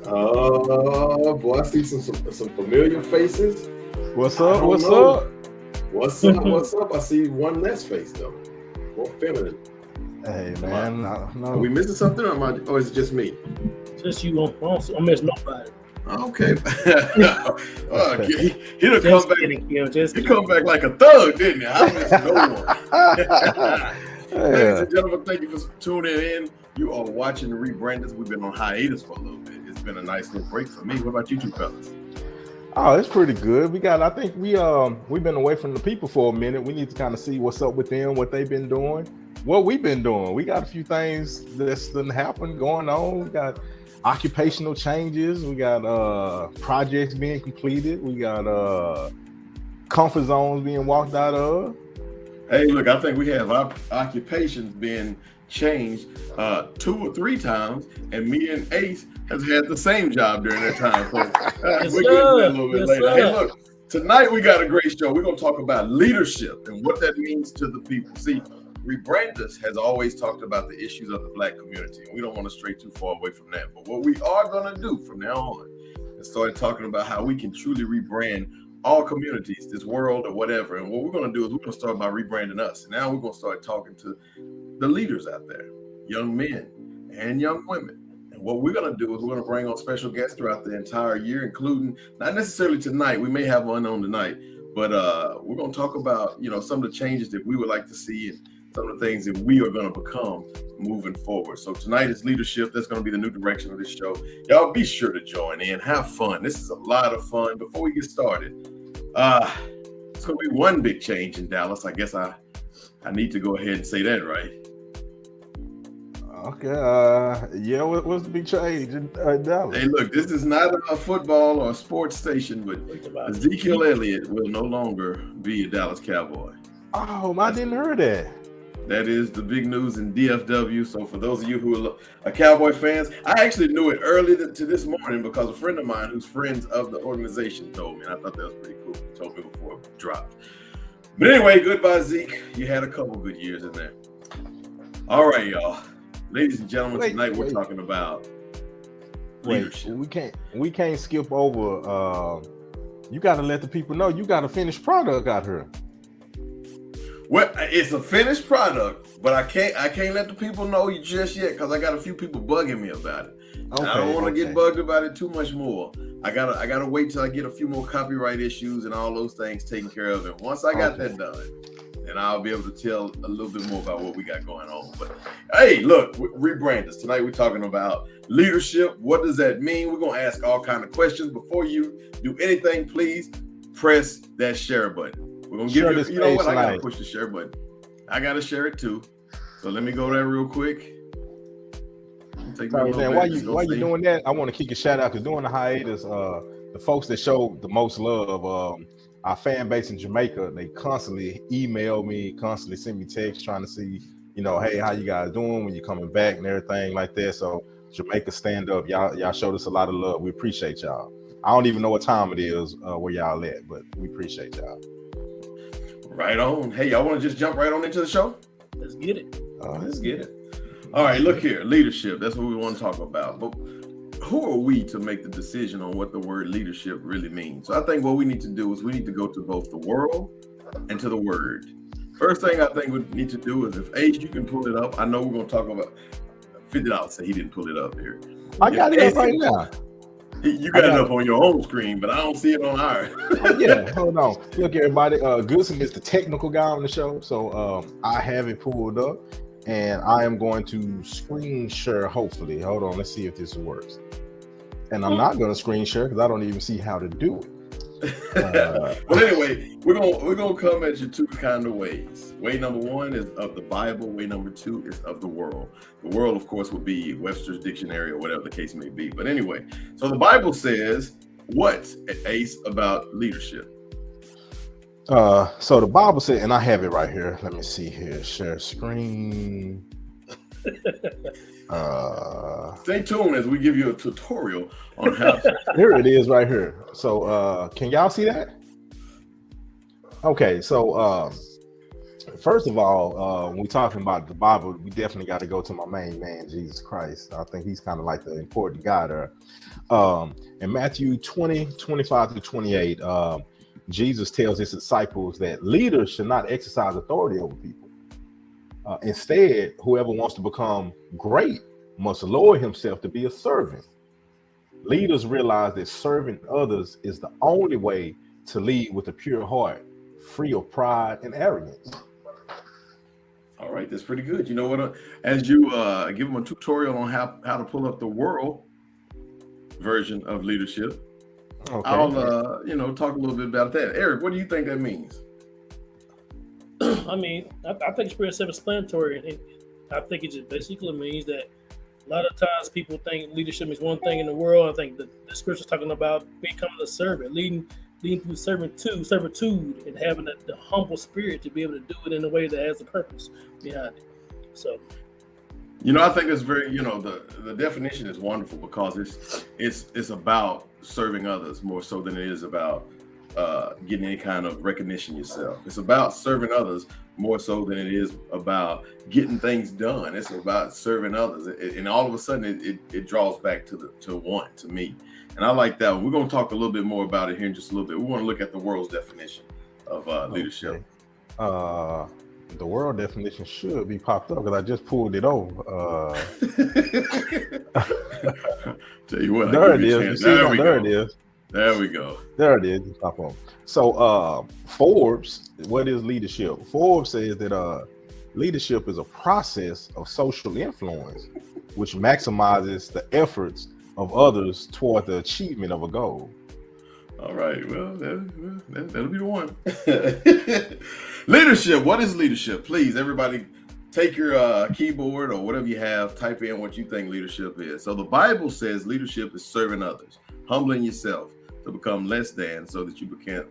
Oh boy, I see some familiar faces. What's I up? don't What's know. up? What's up? What's up? I see one less face though. More feminine. Hey Am I- man, I don't Are we know. missing something, or is it just me? Just you don't miss nobody. Okay. Oh, he done come Just back. kidding, Kim. Just He kidding. come back like a thug, didn't he? I miss no one. Ladies Yeah. and gentlemen, thank you for tuning in. You are watching the Rebranders. We've been on hiatus for a little bit. It's been a nice little break for me. What about you two fellas? Oh, it's pretty good. I think we've been away from the people for a minute. We need to kind of see what's up with them, what they've been doing, what we've been doing. We got a few things that's done happen going on. We got occupational changes, we got projects being completed, we got comfort zones being walked out of. Hey, look, I think we have our occupations being changed 2 or 3 times, and me and Ace has had the same job during that time. So Yes, we're getting to that a sir. little bit Yes, later. Hey, sir. look, tonight we got a great show. We're going to talk about leadership and what that means to the people. See, Rebranders has always talked about the issues of the Black community, and we don't want to stray too far away from that. But what we are going to do from now on is start talking about how we can truly rebrand all communities, this world or whatever. And what we're going to do is we're going to start by rebranding us. And now we're going to start talking to the leaders out there, young men and young women. And what we're going to do is we're going to bring on special guests throughout the entire year, including not necessarily tonight. We may have one on tonight, but we're going to talk about, some of the changes that we would like to see and some of the things that we are going to become moving forward. So tonight is leadership. That's going to be the new direction of this show. Y'all be sure to join in, have fun. This is a lot of fun. Before we get started, it's going to be one big change in Dallas. I guess I need to go ahead and say that, right? Okay, yeah, what's the big change in Dallas? Hey, look, this is not a football or a sports station, but Ezekiel Elliott will no longer be a Dallas Cowboy. Oh, I didn't hear that. That is the big news in DFW. So for those of you who are Cowboy fans, I actually knew it early to this morning because a friend of mine who's friends of the organization told me, and I thought that was pretty cool. He told me before it dropped. But anyway, goodbye, Zeke. You had a couple good years in there. All right, y'all. Ladies and gentlemen, tonight we're talking about leadership. We can't skip over. You got to let the people know you got a finished product out here. Well, it's a finished product, but I can't let the people know just yet because I got a few people bugging me about it. Okay, I don't want to get bugged about it too much more. I gotta wait till I get a few more copyright issues and all those things taken care of. And once I got that done, then I'll be able to tell a little bit more about what we got going on. But hey, look, Rebranders. Tonight we're talking about leadership. What does that mean? We're gonna ask all kind of questions. Before you do anything, please press that share button. We're gonna give you know what? I gotta push the share button. I gotta share it too. So let me go there real quick. While you doing that, I want to kick a shout out because during the hiatus, the folks that showed the most love, our fan base in Jamaica, they constantly email me, constantly send me texts trying to see, hey, how you guys doing when you're coming back and everything like that. So Jamaica, stand up. Y'all showed us a lot of love. We appreciate y'all. I don't even know what time it is where y'all at, but we appreciate y'all. Right on. Hey, y'all want to just jump right on into the show? Let's get it. Let's get it. All right, look here. Leadership. That's what we want to talk about. But who are we to make the decision on what the word leadership really means? So I think what we need to do is we need to go to both the world and to the word. First thing I think we need to do is if Ace, you can pull it up. I know we're going to talk about $50. So he didn't pull it up here. I got it up right now. You got it up on your own screen, but I don't see it on ours. Yeah, hold on. Look, everybody. Goodson is the technical guy on the show, so I have it pulled up, and I am going to screen share. Hopefully, hold on. Let's see if this works. And I'm not going to screen share because I don't even see how to do it. But anyway, we're gonna come at you 2 kind of ways. Way number 1 is of the Bible. Way number 2 is of the world. The world, of course, would be Webster's dictionary or whatever the case may be. But anyway, so the Bible says what, Ace, about leadership? So the Bible said, and I have it right here. Let me see here. Share screen. Stay tuned as we give you a tutorial on how to. Here it is right here. So can y'all see that? Okay, so first of all, when we're talking about the Bible, we definitely got to go to my main man, Jesus Christ. I think he's kind of like the important guy there. In Matthew 20:25-28, Jesus tells his disciples that leaders should not exercise authority over people. Instead, whoever wants to become great must lower himself to be a servant. Leaders realize that serving others is the only way to lead with a pure heart, free of pride and arrogance. All right, that's pretty good. You know what? As you give them a tutorial on how to pull up the world version of leadership, Okay. I'll talk a little bit about that. Eric, what do you think that means? I mean, I think it's pretty self-explanatory. And I think it just basically means that a lot of times people think leadership is one thing in the world. I think the scripture's talking about becoming a servant, leading through servitude, and having the humble spirit to be able to do it in a way that has a purpose behind it. So, I think it's very, the definition is wonderful because it's about serving others more so than it is about getting any kind of recognition yourself. It's about serving others more so than it is about getting things done. It's about serving others, and all of a sudden it draws back to me, and I like that one. We're going to talk a little bit more about it here in just a little bit. We want to look at the world's definition of leadership. Okay. The world definition should be popped up because I just pulled it over. Tell you what, there it is. There it is. There we go. There it is. Pop on. So Forbes, what is leadership? Forbes says that leadership is a process of social influence which maximizes the efforts of others toward the achievement of a goal. All right. Well, that'll be the one. Leadership. What is leadership? Please, everybody, take your keyboard or whatever you have, type in what you think leadership is. So the Bible says leadership is serving others, humbling yourself to become less than so that you can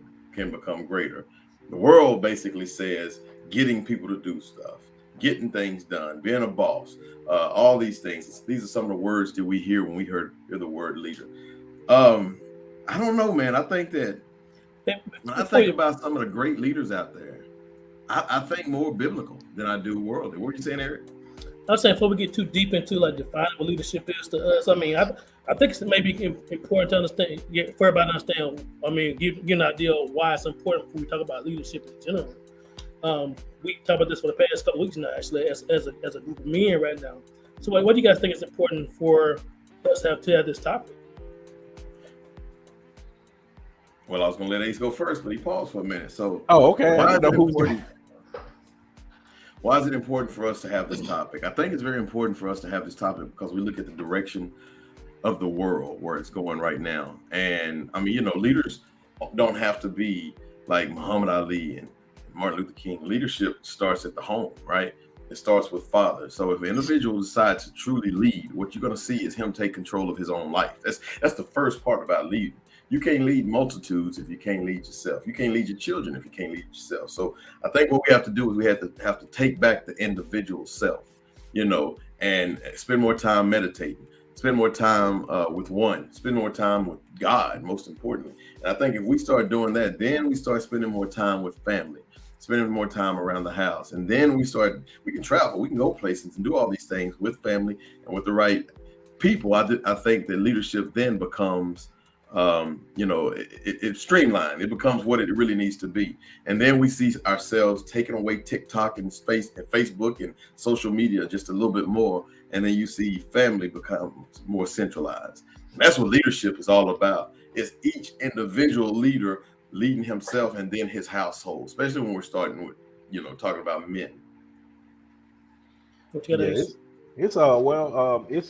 become greater. The world basically says getting people to do stuff, getting things done, being a boss, all these things. These are some of the words that we hear when we hear the word leader. I don't know, man. I think that when I think about some of the great leaders out there, I think more biblical than I do worldly. What are you saying, Eric? I'm saying before we get too deep into like defining what leadership is to us, I mean, I think it's maybe important to understand, for everybody to understand. I mean, give an idea of why it's important when we talk about leadership in general. We talk about this for the past couple weeks now, actually, as a group of men right now. So, what do you guys think is important for us to have this topic? Well, I was going to let Ace go first, but he paused for a minute. So, okay. Why is it important for us to have this topic? I think it's very important for us to have this topic because we look at the direction of the world where it's going right now. And I mean, leaders don't have to be like Muhammad Ali and Martin Luther King. Leadership starts at the home, right? It starts with father. So if an individual decides to truly lead, what you're going to see is him take control of his own life. That's the first part about leading. You can't lead multitudes if you can't lead yourself. You can't lead your children if you can't lead yourself. So I think what we have to do is we have to take back the individual self, and spend more time meditating, spend more time with one, spend more time with God, most importantly. And I think if we start doing that, then we start spending more time with family, spending more time around the house. And then we can travel, we can go places and do all these things with family and with the right people. I think that leadership then becomes it's streamlined. It becomes what it really needs to be. And then we see ourselves taking away TikTok and space and Facebook and social media just a little bit more. And then you see family become more centralized. And that's what leadership is all about. It's each individual leader leading himself and then his household, especially when we're starting with, talking about men. It's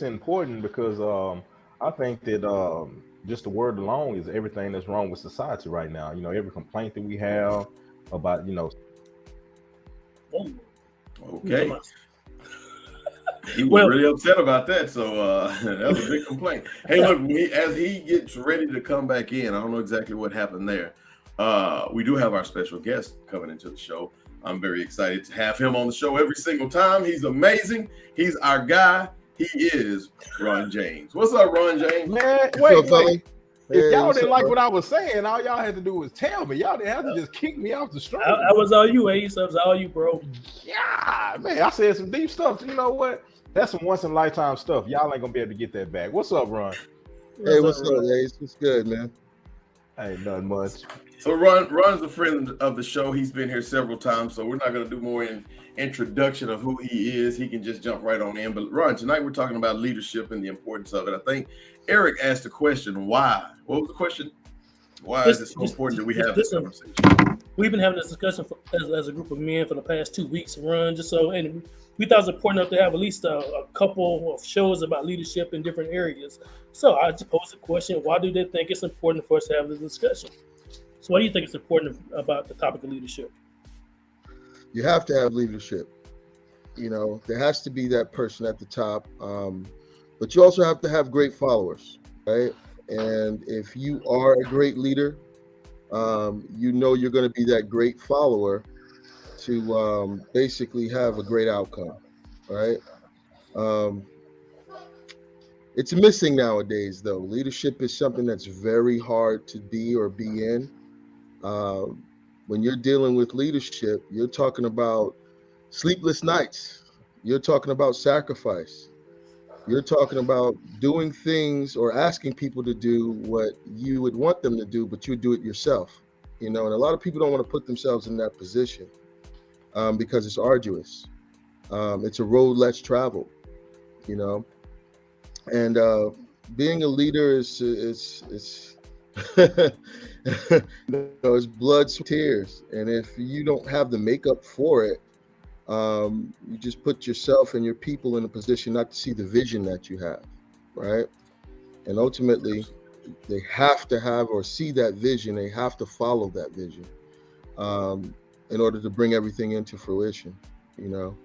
important because I think that just the word alone is everything that's wrong with society right now. Every complaint that we have about, Okay. He was really upset about that. So that was a big complaint. Hey, look, as he gets ready to come back in, I don't know exactly what happened there. We do have our special guest coming into the show. I'm very excited to have him on the show every single time. He's amazing. He's our guy. He is Ron James. What's up, Ron James? Man, wait. If y'all didn't like what I was saying, all y'all had to do was tell me. Y'all didn't have to just kick me off the street. I was all you, Ace. That was all you, bro. Yeah, man, I said some deep stuff. You know what? That's some once in a lifetime stuff. Y'all ain't gonna be able to get that back. What's up, Ron? Hey, what's up, Ace? What's good, man? Hey, nothing much. So Ron's a friend of the show. He's been here several times, so we're not going to do more in introduction of who he is. He can just jump right on in. But Ron, tonight we're talking about leadership and the importance of it. I think Eric asked the question, why? What was the question? Why is it so important that we have this conversation? We've been having this discussion as a group of men for the past 2 weeks, Ron. And we thought it was important enough to have at least a couple of shows about leadership in different areas. So I just posed the question: why do they think it's important for us to have this discussion? So why do you think it's important about the topic of leadership? You have to have leadership. You know, there has to be that person at the top, but you also have to have great followers, right? And if you are a great leader, you know you're going to be that great follower to basically have a great outcome, right? It's missing nowadays, though. Leadership is something that's very hard to be or be in. When you're dealing with leadership, you're talking about sleepless nights. You're talking about sacrifice. You're talking about doing things or asking people to do what you would want them to do, but you do it yourself. You know, and a lot of people don't want to put themselves in that position because it's arduous. It's a road less traveled, you know. And being a leader is it's blood, sweat, tears. And if you don't have the makeup for it, you just put yourself and your people in a position not to see the vision that you have, right? And ultimately, they have to have or see that vision. They have to follow that vision in order to bring everything into fruition, you know.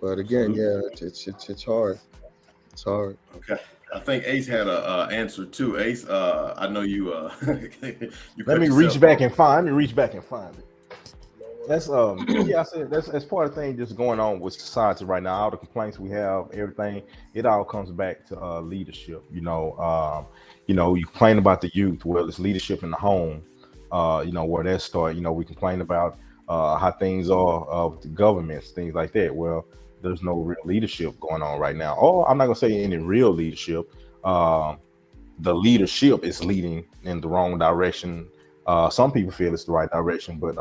But again, yeah, it's hard. It's hard. Okay. I think Ace had a answer too. Ace, I know you. Let me reach back and find it. That's yeah, I said that's part of the thing just going on with society right now. All the complaints we have, everything, it all comes back to leadership. You know, you complain about the youth. Well, it's leadership in the home. You know, where that start. You know, we complain about how things are with the governments, things like that. Well, there's no real leadership going on right now. Or I'm not gonna say any real leadership. The leadership is leading in the wrong direction. Some people feel it's the right direction, but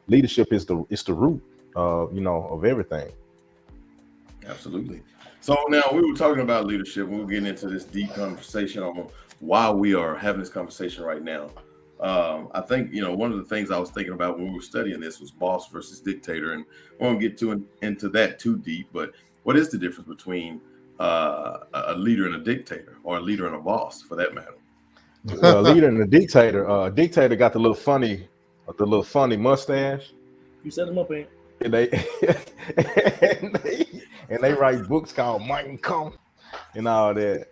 leadership is the root, you know, of everything. Absolutely. So now we were talking about leadership. We were getting into this deep conversation on why we are having this conversation right now. I think, you know, one of the things I was thinking about when we were studying this was boss versus dictator, and we won't get into that too deep. But what is the difference between a leader and a dictator, or a leader and a boss, for that matter? Well, a leader and a dictator got the little funny mustache. You set them up, man. And they write books called Mein Kampf and all that.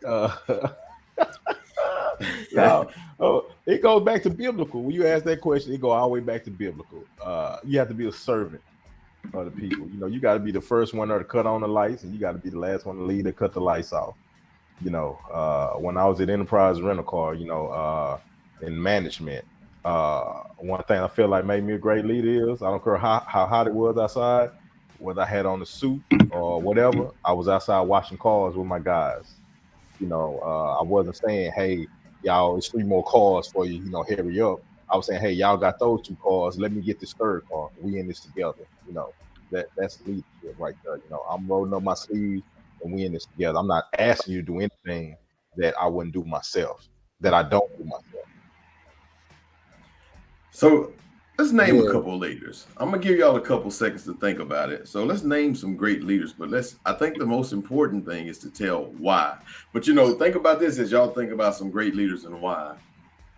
It goes back to biblical. When you ask that question, it goes all the way back to biblical. You have to be a servant of the people. You know, you got to be the first one there to cut on the lights, and you got to be the last one to leave to cut the lights off. You know, when I was at Enterprise Rental Car, you know, in management, one thing I feel like made me a great leader is I don't care how hot it was outside, whether I had on a suit or whatever, I was outside washing cars with my guys. You know, I wasn't saying, hey, y'all, it's 3 more cars for you, you know, hurry up. I was saying, hey, y'all got those 2 cars. Let me get this 3rd car. We in this together. You know, that's leadership right there. You know, I'm rolling up my sleeves and we in this together. I'm not asking you to do anything that I wouldn't do myself, that I don't do myself. So let's name a couple of leaders. I'm gonna give y'all a couple seconds to think about it. So let's name some great leaders, but I think the most important thing is to tell why. But you know, think about this as y'all think about some great leaders and why.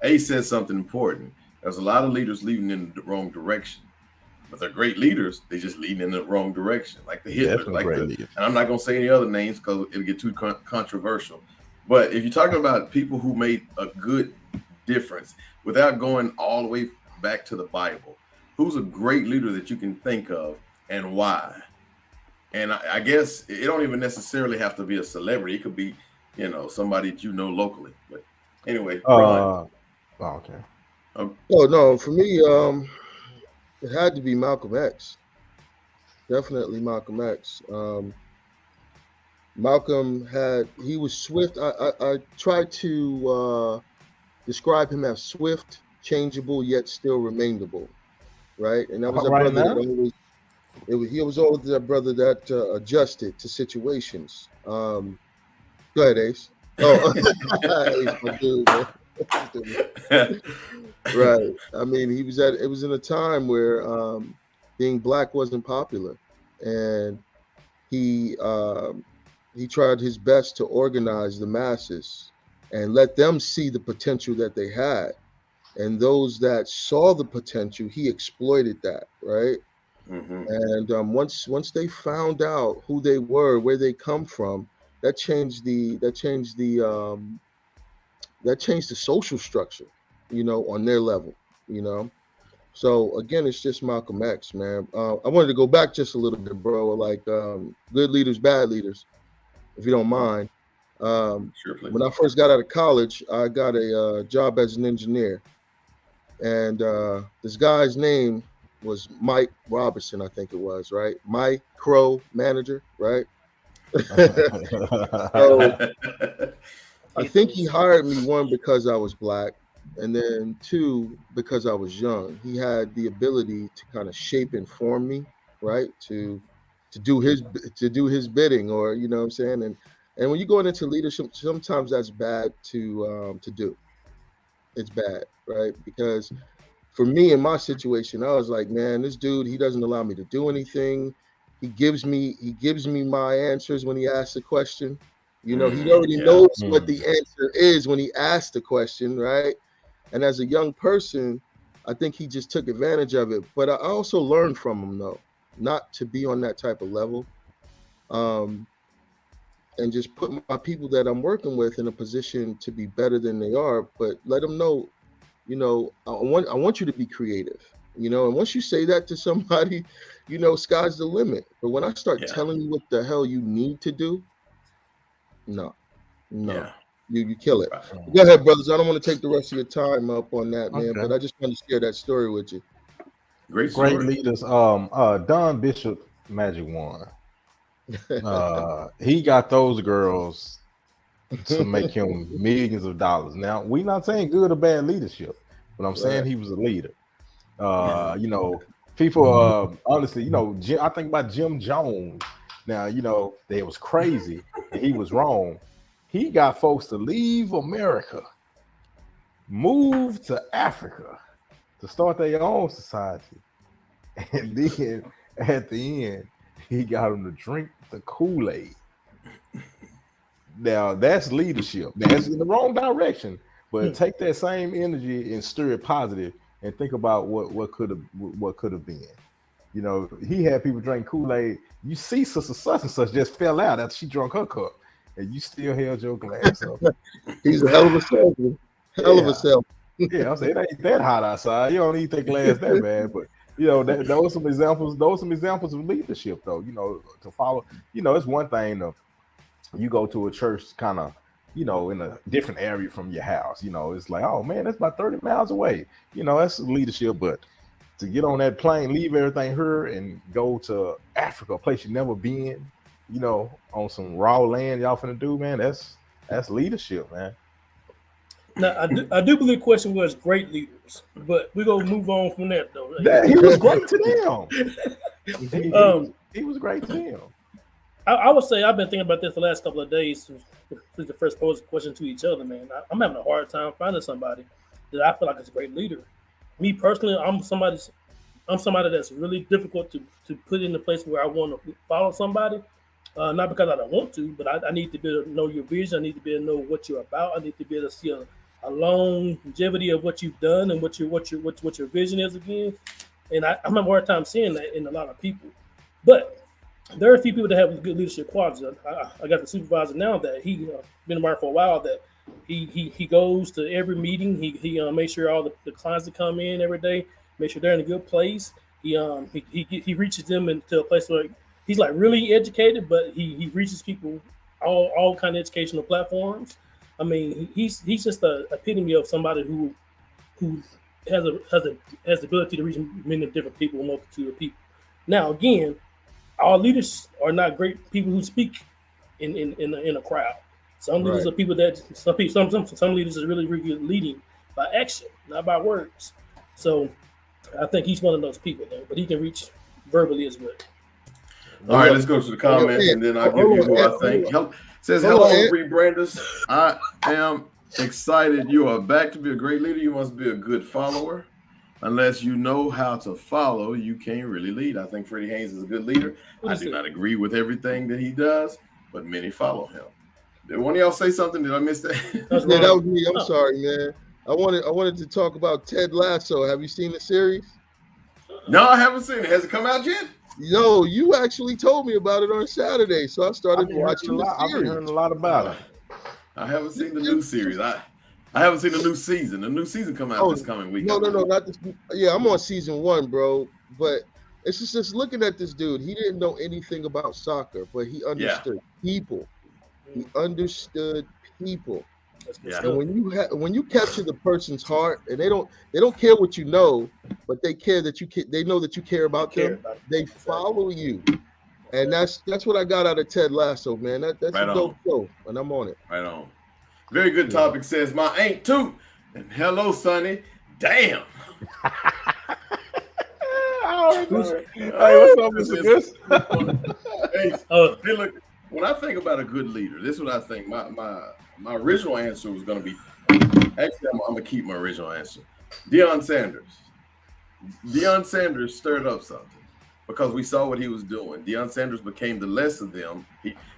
Ace said something important. There's a lot of leaders leading in the wrong direction, but they're great leaders. They just leading in the wrong direction, like the Hitler, and I'm not gonna say any other names because it'll get too controversial. But if you're talking about people who made a good difference without going all the way back to the Bible, Who's a great leader that you can think of, and why? And I guess it don't even necessarily have to be a celebrity. It could be, somebody that you know locally. But anyway, Ron. Okay. Um, Oh no, for me, it had to be Malcolm X. Definitely Malcolm X. Malcolm he was swift. I tried to describe him as swift, changeable, yet still remainable, right? And that was All a right brother now. that he was always that brother that adjusted to situations. Go ahead, Ace. Oh, Ace, my dude, man. Right. I mean, it was in a time where being black wasn't popular, and he he tried his best to organize the masses and let them see the potential that they had. And those that saw the potential, he exploited that, right? Mhm. And once they found out who they were, where they come from, that changed the social structure, on their level, you know. So again, it's just Malcolm X, man. I wanted to go back just a little bit, bro. Like good leaders, bad leaders, if you don't mind. Sure, please. When I first got out of college, I got a job as an engineer, and this guy's name was Mike Robertson, I think it was, right? Micro manager, right? So I Hate think he those. hired me, one, because I was black, and then two, because I was young. He had the ability to kind of shape and form me, right? To do his bidding, or what I'm saying. And when you're going into leadership, sometimes that's bad to do. It's bad, right? Because for me, in my situation, I was like, man, this dude, he doesn't allow me to do anything. He gives me my answers when he asks a question. He already Yeah. knows what Hmm. the answer is when he asks the question, right? And as a young person, I think he just took advantage of it. But I also learned from him, though, not to be on that type of level, um, and just put my people that I'm working with in a position to be better than they are. But let them know, I want you to be creative. And once you say that to somebody, sky's the limit. But when I start Yeah. telling you what the hell you need to do, no, no, Yeah. you kill it. Right. Go ahead, brothers. I don't want to take the rest of your time up on that, man, Okay. but I just want to share that story with you. Great Great story. leaders. Don Bishop, Magic Wand. He got those girls to make him millions of dollars. Now, we're not saying good or bad leadership, but I'm saying Right. he was a leader. Yeah. People honestly, I think about Jim Jones. Now, they was crazy and he was wrong. He got folks to leave America, move to Africa to start their own society. And then at the end, he got them to drink the Kool-Aid. Now that's leadership. That's in the wrong direction. But take that same energy and stir it positive and think about what could have been. He had people drink Kool-Aid. You see, sister such and such just fell out after she drank her cup, and you still held your glass up. He's a hell of a salesman. Hell of a Yeah, salesman. yeah. I'm saying it ain't that hot outside. You don't need that glass that bad, but those some examples. Those some examples of leadership, though. To follow. It's one thing to you go to a church kind of in a different area from your house. It's like, oh man, that's about 30 miles away. That's leadership. But to get on that plane, leave everything here and go to Africa, a place you've never been, on some raw land y'all finna do, man, that's leadership, man. Now, I do believe the question was great leaders, but we're going to move on from that, though. He was great to them. He was great to them. I would say I've been thinking about this the last couple of days since the first posed question to each other, man. I'm having a hard time finding somebody that I feel like is a great leader. Me personally, I'm somebody that's really difficult to put in the place where I want to follow somebody. Not because I don't want to, but I need to be able to know your vision. I need to be able to know what you're about. I need to be able to see a longevity of what you've done and what your vision is again. And I'm having a hard time seeing that in a lot of people. But there are a few people that have good leadership qualities. I got the supervisor now that he been around for a while. That he goes to every meeting. He makes sure all the clients that come in every day make sure they're in a good place. He reaches them into a place where he's like really educated, but he reaches people all kind of educational platforms. I mean, he's just the epitome of somebody who has the ability to reach many different people, a multitude of people. Now, again, all leaders are not great people who speak in a crowd. Some leaders Right. are people that some leaders are really really good leading by action, not by words. So I think he's one of those people though, but he can reach verbally as well. All right, let's go to the comments, and then I'll give you who I think. Says, hello, rebranders. I am excited. You are back to be a great leader. You must be a good follower. Unless you know how to follow, you can't really lead. I think Freddie Haynes is a good leader. I do not agree with everything that he does, but many follow him. Did one of y'all say something? Did I miss that? Yeah, that was me. I'm sorry, man. I wanted to talk about Ted Lasso. Have you seen the series? No, I haven't seen it. Has it come out yet? No, you actually told me about it on Saturday, so I started watching the I've been series. hearing a lot about it. I haven't seen the new series. I haven't seen the new season. The new season come out this coming week. No, not this. Yeah, I'm on season 1, bro. But it's just looking at this dude. He didn't know anything about soccer, but he understood people. He understood people. Yeah. And when you capture the person's heart, and they don't care what you know, but they care that they know that you care about them. They follow you, and that's what I got out of Ted Lasso, man. That's Right a dope show, and I'm on it. Right on. Very good topic. Says my ain't too. And hello, Sonny. Damn. Hey, what's up, Mr. Good? Hey, look. When I think about a good leader, this is what I think. My original answer was going to be. Actually, I'm going to keep my original answer. Deion Sanders. Deion Sanders stirred up something because we saw what he was doing. Deion Sanders became the less of them.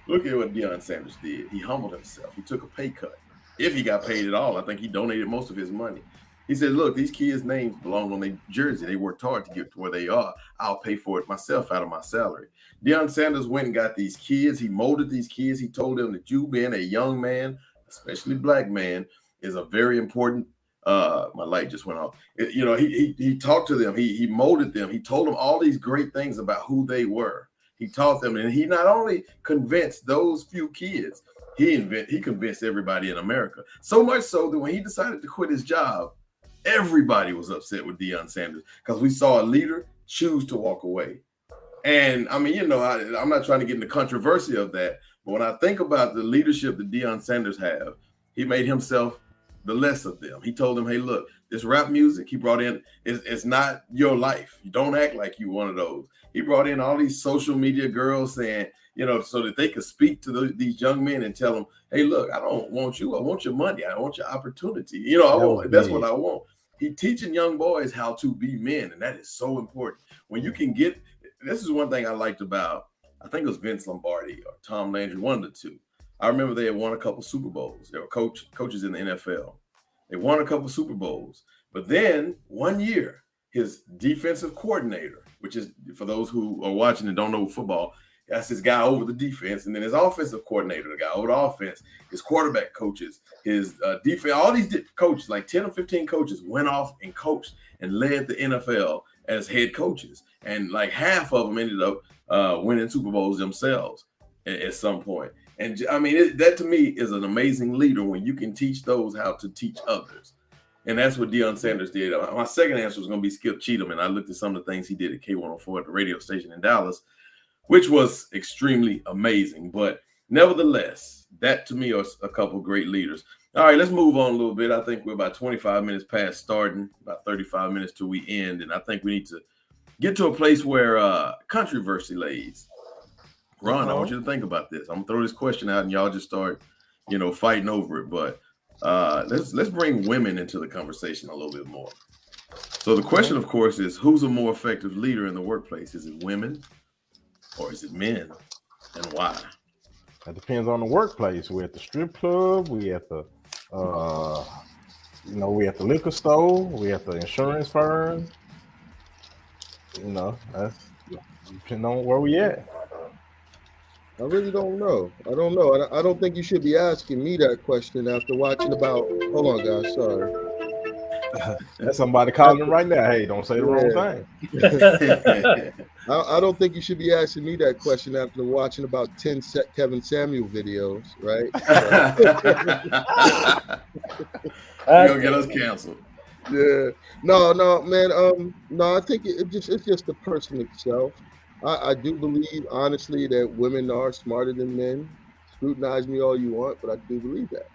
Look at what Deion Sanders did. He humbled himself. He took a pay cut. If he got paid at all, I think he donated most of his money. He said, look, these kids' names belong on their jersey. They worked hard to get to where they are. I'll pay for it myself out of my salary. Deion Sanders went and got these kids. He molded these kids. He told them that you being a young man, especially black man, is a very important. My light just went off. He talked to them. He molded them. He told them all these great things about who they were. He taught them, and he not only convinced those few kids, he convinced everybody in America. So much so that when he decided to quit his job, everybody was upset with Deion Sanders because we saw a leader choose to walk away. And I mean, I'm not trying to get into controversy of that, but when I think about the leadership that Deion Sanders have, he made himself the less of them. He told them, hey, look, this rap music he brought in it's not your life. You don't act like you one of those. He brought in all these social media girls saying, so that they could speak to these young men and tell them, hey, look, I don't want you. I want your money. I want your opportunity. That's what I want. He's teaching young boys how to be men, and that is so important. When you can get, this is one thing I liked about, I think it was Vince Lombardi or Tom Landry, one of the two. I remember they had won a couple Super Bowls. They were coaches in the NFL. They won a couple Super Bowls. But then one year, his defensive coordinator, which is for those who are watching and don't know football, that's his guy over the defense. And then his offensive coordinator, the guy over the offense, his quarterback coaches, his defense, all these coaches, like 10 or 15 coaches went off and coached and led the NFL as head coaches. And like half of them ended up winning Super Bowls themselves at some point. And I mean, that to me is an amazing leader when you can teach those how to teach others. And that's what Deion Sanders did. My second answer was going to be Skip Cheatham. And I looked at some of the things he did at K104 at the radio station in Dallas, which was extremely amazing. But nevertheless, that to me are a couple of great leaders. All right, let's move on a little bit. I think we're about 25 minutes past starting, about 35 minutes till we end. And I think we need to get to a place where controversy lays. Ron, I want you to think about this. I'm going to throw this question out and y'all just start, fighting over it. But let's bring women into the conversation a little bit more. So the question, of course, is who's a more effective leader in the workplace? Is it women or is it men, and why? That depends on the workplace. We're at the strip club. We at the, we at the liquor store. We at the insurance firm. That's depending on where we at. I really don't know. I don't know. I don't think you should be asking me that question after watching about. Hold on, guys. Sorry. That's somebody calling him right now. Hey, don't say the wrong thing. I don't think you should be asking me that question after watching about 10 Kevin Samuel videos, right? You're gonna get us canceled. Yeah. No, man. No, I think it's just the person itself. I do believe honestly that women are smarter than men. Scrutinize me all you want, but I do believe that.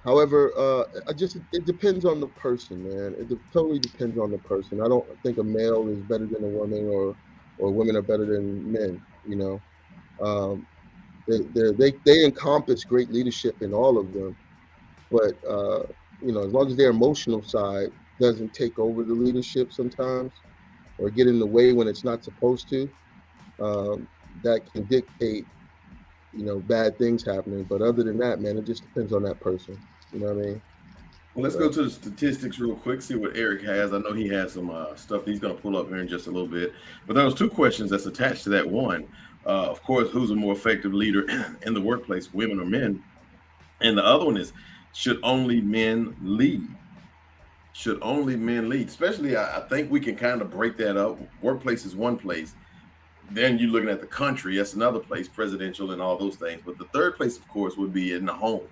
However, it depends on the person, man. Totally depends on the person. I don't think a male is better than a woman, or women are better than men. Um, they encompass great leadership in all of them, but as long as their emotional side doesn't take over the leadership sometimes, or get in the way when it's not supposed to, that can dictate bad things happening. But other than that, man, it just depends on that person. You know what I mean? Well, let's go to the statistics real quick, see what Eric has. I know he has some stuff that he's going to pull up here in just a little bit. But there was two questions that's attached to that. One, of course, who's a more effective leader in the workplace, women or men? And the other one is, should only men lead? Should only men lead? Especially, I think we can kind of break that up. Workplace is one place. Then you're looking at the country. That's another place, presidential and all those things. But the third place, of course, would be in the home.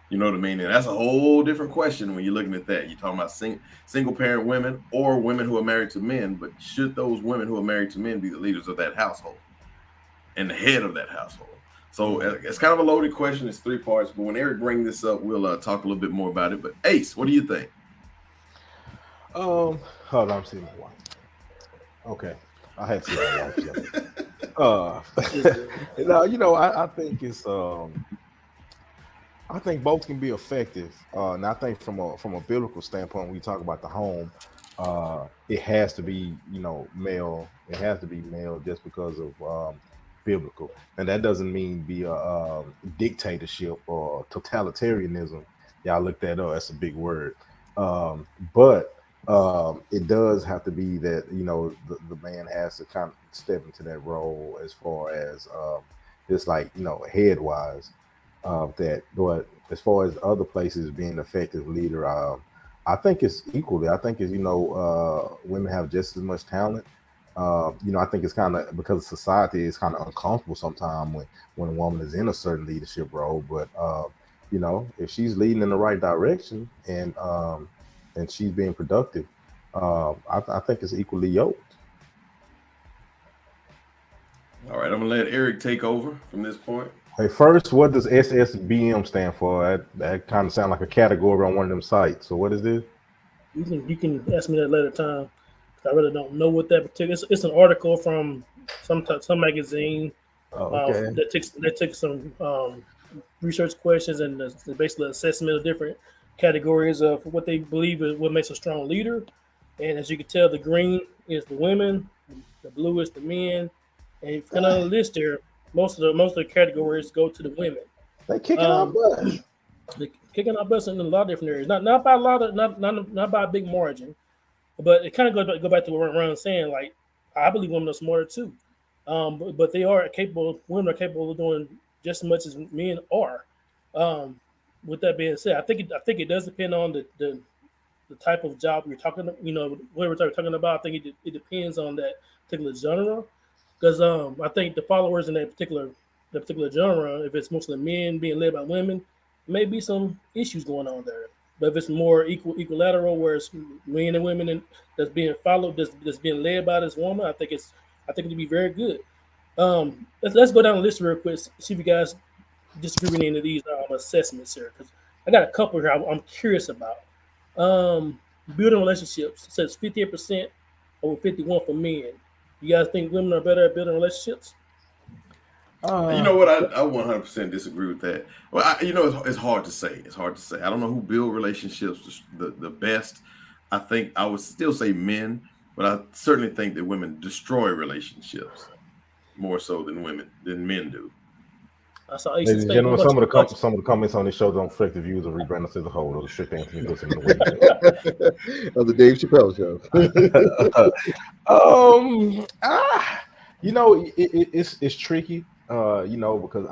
You know what I mean? And that's a whole different question when you're looking at that. You're talking about single parent women or women who are married to men. But should those women who are married to men be the leaders of that household and the head of that household? So it's kind of a loaded question. It's three parts. But when Eric brings this up, we'll talk a little bit more about it. But Ace, what do you think? Hold on, I'm seeing my wife. Okay, I had to see my wife. I think it's I think both can be effective. And I think from a biblical standpoint, when we talk about the home, it has to be, male. It has to be male just because of biblical. And that doesn't mean be a dictatorship or totalitarianism. Y'all look that up. That's a big word. But it does have to be that, the man has to kind of step into that role as far as just like, head wise. That, but as far as other places being effective leader, I think it's equally. I think women have just as much talent. I think it's kind of because society is kind of uncomfortable sometimes when a woman is in a certain leadership role. But if she's leading in the right direction and she's being productive, I think it's equally yoked. All right, I'm gonna let Eric take over from this point. Hey, first, what does SSBM stand for? That kind of sounds like a category on one of them sites. So what is this? You can ask me that later time. I really don't know what that particular. It's an article from some magazine Okay. that takes some research questions and basically assessment of different categories of what they believe is what makes a strong leader. And as you can tell, the green is the women, the blue is the men, and if you kind of list there, most of the categories go to the women. They kicking our butt. They're kicking our butts in a lot of different areas. Not by a lot of not by a big margin, but it kind of go back to what Ron was saying. Like, I believe women are smarter too, but they are capable. Women are capable of doing just as much as men are. With that being said, I think it does depend on the type of job you're talking. What we're talking about. I think it depends on that particular genre. Because I think the followers in that particular genre, if it's mostly men being led by women, may be some issues going on there. But if it's more equilateral, where it's men and women and that's being followed, that's being led by this woman, I think it'd be very good. Let's go down the list real quick. See if you guys disagree with any of these assessments here, because I got a couple here I'm curious about. Building relationships, it says 58% over 51% for men. You guys think women are better at building relationships? You know what? I 100% disagree with that. Well, it's hard to say. It's hard to say. I don't know who build relationships the best. I think I would still say men, but I certainly think that women destroy relationships more so than men do. I saw Ladies and gentlemen, some of the comments on this show don't reflect the views of Rebrand as a whole. Those strict Anthony Wilson of the Dave Chappelle show. It's tricky, because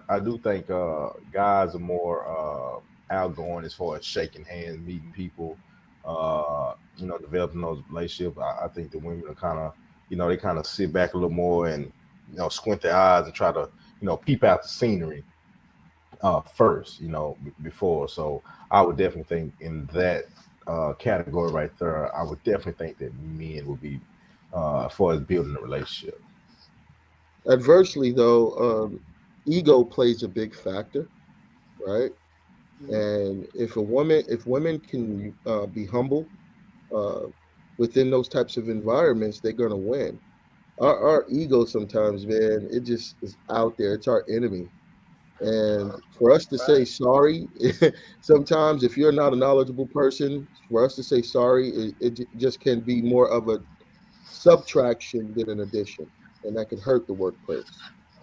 I do think guys are more outgoing as far as shaking hands, meeting people, developing those relationships. I think the women are kind of, they kind of sit back a little more and, squint their eyes and try to, peep out the scenery first, before. So I would definitely think in that category right there, I would definitely think that men would be as far as building a relationship. Adversely, though, ego plays a big factor, right? And if women can be humble uh, within those types of environments, they're gonna win. Our ego sometimes, man, it just is out there. It's our enemy. And for us to say sorry, sometimes if you're not a knowledgeable person, for us to say sorry, just can be more of a subtraction than an addition, and that could hurt the workplace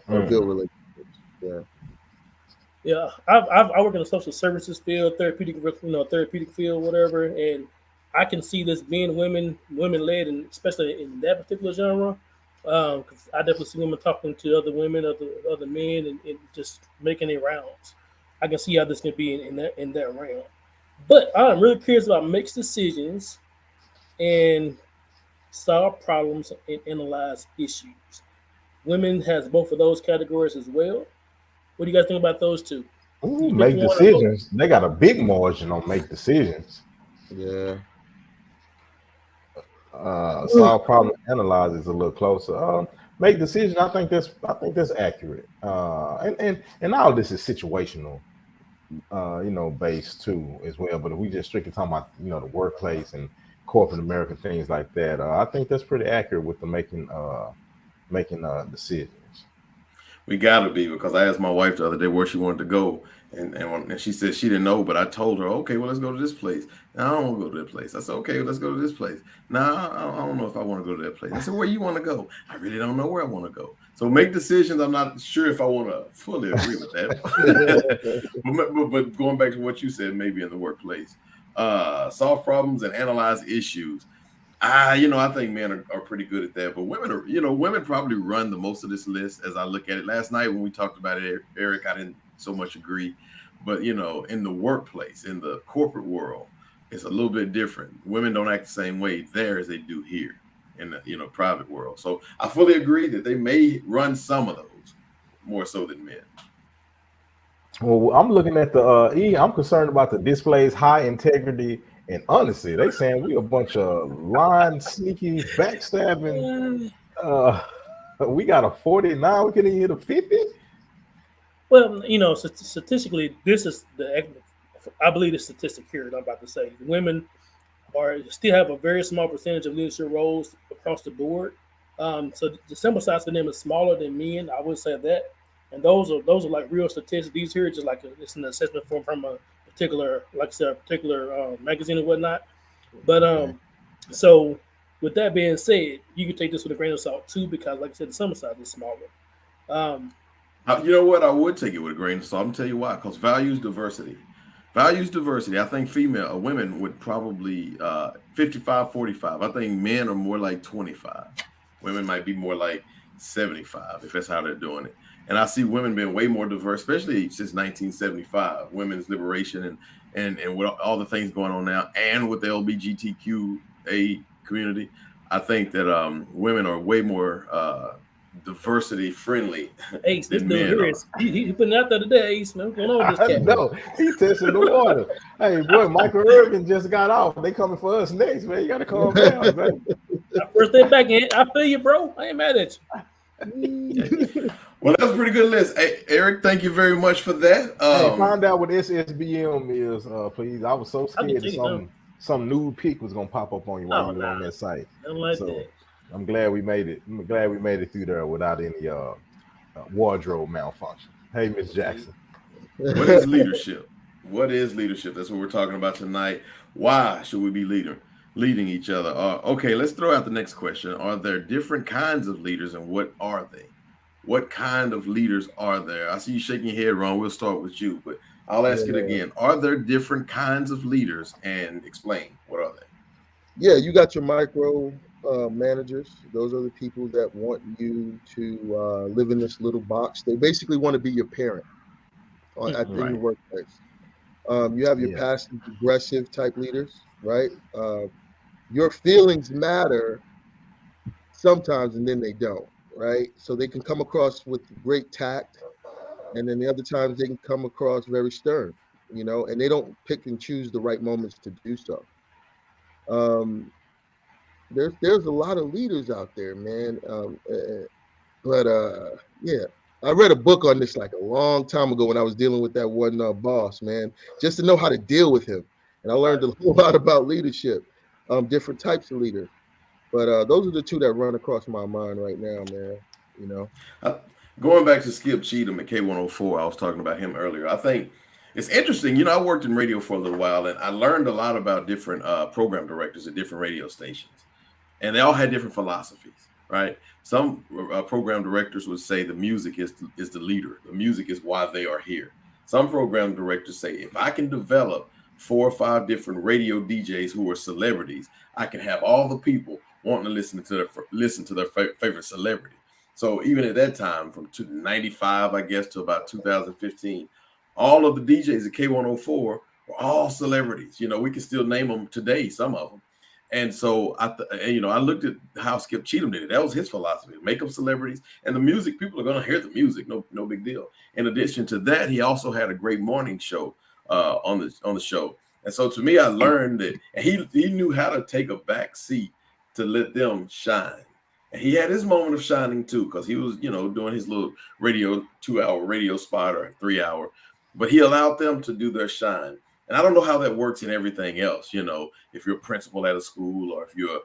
or build Mm. relationships. Yeah. Yeah, I work in the social services field, therapeutic field, whatever, and I can see this being women led, and especially in that particular genre, because I definitely see women talking to other women, other men, and just making their rounds. I can see how this can be in that realm, but I'm really curious about mixed decisions and solve problems and analyze issues. Women has both of those categories as well. What do you guys think about those two? Ooh, You pick make one or both. decisions. They got a big margin on make decisions. Yeah. Solve problem, analyze is a little closer. Make decision. I think that's accurate. And all this is situational, based too as well. But if we just strictly talking about the workplace and corporate American things like that, I think that's pretty accurate with the making decisions. We gotta be, because I asked my wife the other day where she wanted to go, and she said she didn't know, but I told her, okay, well, let's go to this place. And I don't want to go to that place. I said, okay, let's go to this place. Now I don't know if I want to go to that place. I said, where you want to go? I really don't know where I want to go. So make decisions. I'm not sure if I want to fully agree with that. but going back to what you said, maybe in the workplace, solve problems and analyze issues. I think men are pretty good at that, but women probably run the most of this list as I look at it. Last night when we talked about it, Eric, I didn't so much agree, but in the workplace, in the corporate world, it's a little bit different. Women don't act the same way there as they do here in the private world. So I fully agree that they may run some of those more so than men. Well, I'm looking at the E. I'm concerned about the display's high integrity and honesty. They saying we a bunch of lying, sneaky, backstabbing. Uh, we got a 49. We can hit a 50. Well, statistically, this is I believe the statistic here that I'm about to say. Women are still have a very small percentage of leadership roles across the board. So the sample size for them is smaller than men. I would say that, and those are like real statistics. These here are just like it's an assessment from a particular, like I said, a particular magazine and whatnot. But so with that being said, you can take this with a grain of salt too, because like I said, the sample size is smaller. Um, You know what? I would take it with a grain of salt. I'm gonna tell you why. Because values diversity. Values diversity. I think women would probably 55-45. I think men are more like 25. Women might be more like 75 if that's how they're doing it. And I see women being way more diverse, especially since 1975, women's liberation and with all the things going on now, and with the LGBTQA community. I think that women are way more diversity friendly Ace, this than dude men here are. is he putting it out there today. Ace, man, what's going on with I this cat? know he testing the water. Hey, boy, Michael Irvin just got off. They coming for us next, man. You got to calm down, man. First day back in, I feel you, bro. I ain't mad at Yeah. Well, that's a pretty good list. Hey, Eric, thank you very much for that. Hey, find out what SSBM is, please. I was so I can scared tell that you now. some nude pic was gonna pop up on you while Oh, you were on nah, that site. nothing like So that. I'm glad we made it. I'm glad we made it through there without any wardrobe malfunction. Hey, Miss Jackson. What is leadership? What is leadership? That's what we're talking about tonight. Why should we be leading each other? Okay, let's throw out the next question. Are there different kinds of leaders, and what are they? What kind of leaders are there? I see you shaking your head, Ron. We'll start with you, but I'll ask it Yeah. again. Are there different kinds of leaders, and explain what are they? Yeah, you got your micro managers. Those are the people that want you to live in this little box. They basically want to be your parent in your Right. workplace. You have your Yeah. passive aggressive type leaders, right? Your feelings matter sometimes, and then they don't, right? So they can come across with great tact, and then the other times they can come across very stern, and they don't pick and choose the right moments to do so. Um, there's a lot of leaders out there, man. But yeah, I read a book on this like a long time ago when I was dealing with that one boss, man, just to know how to deal with him. And I learned a whole lot about leadership, different types of leaders. But those are the two that run across my mind right now, man. You know. Uh, Going back to Skip Cheatham at K104, I was talking about him earlier. I think it's interesting. I worked in radio for a little while, and I learned a lot about different program directors at different radio stations, and they all had different philosophies, right? Some program directors would say the music is the leader. The music is why they are here. Some program directors say, if I can develop 4 or 5 different radio DJs who are celebrities, I can have all the people wanting to listen to their favorite celebrity. So even at that time, from 95, I guess, to about 2015, all of the DJs at K104 were all celebrities. We can still name them today, some of them. And so I looked at how Skip Cheatham did it. That was his philosophy: make them celebrities, and the music, people are going to hear the music, no big deal. In addition to that, he also had a great morning show on the show. And so to me, I learned that he knew how to take a back seat to let them shine. And he had his moment of shining too, because he was, doing his little 2-hour radio spot or 3-hour, but he allowed them to do their shine. And I don't know how that works in everything else. If you're a principal at a school, or if you're,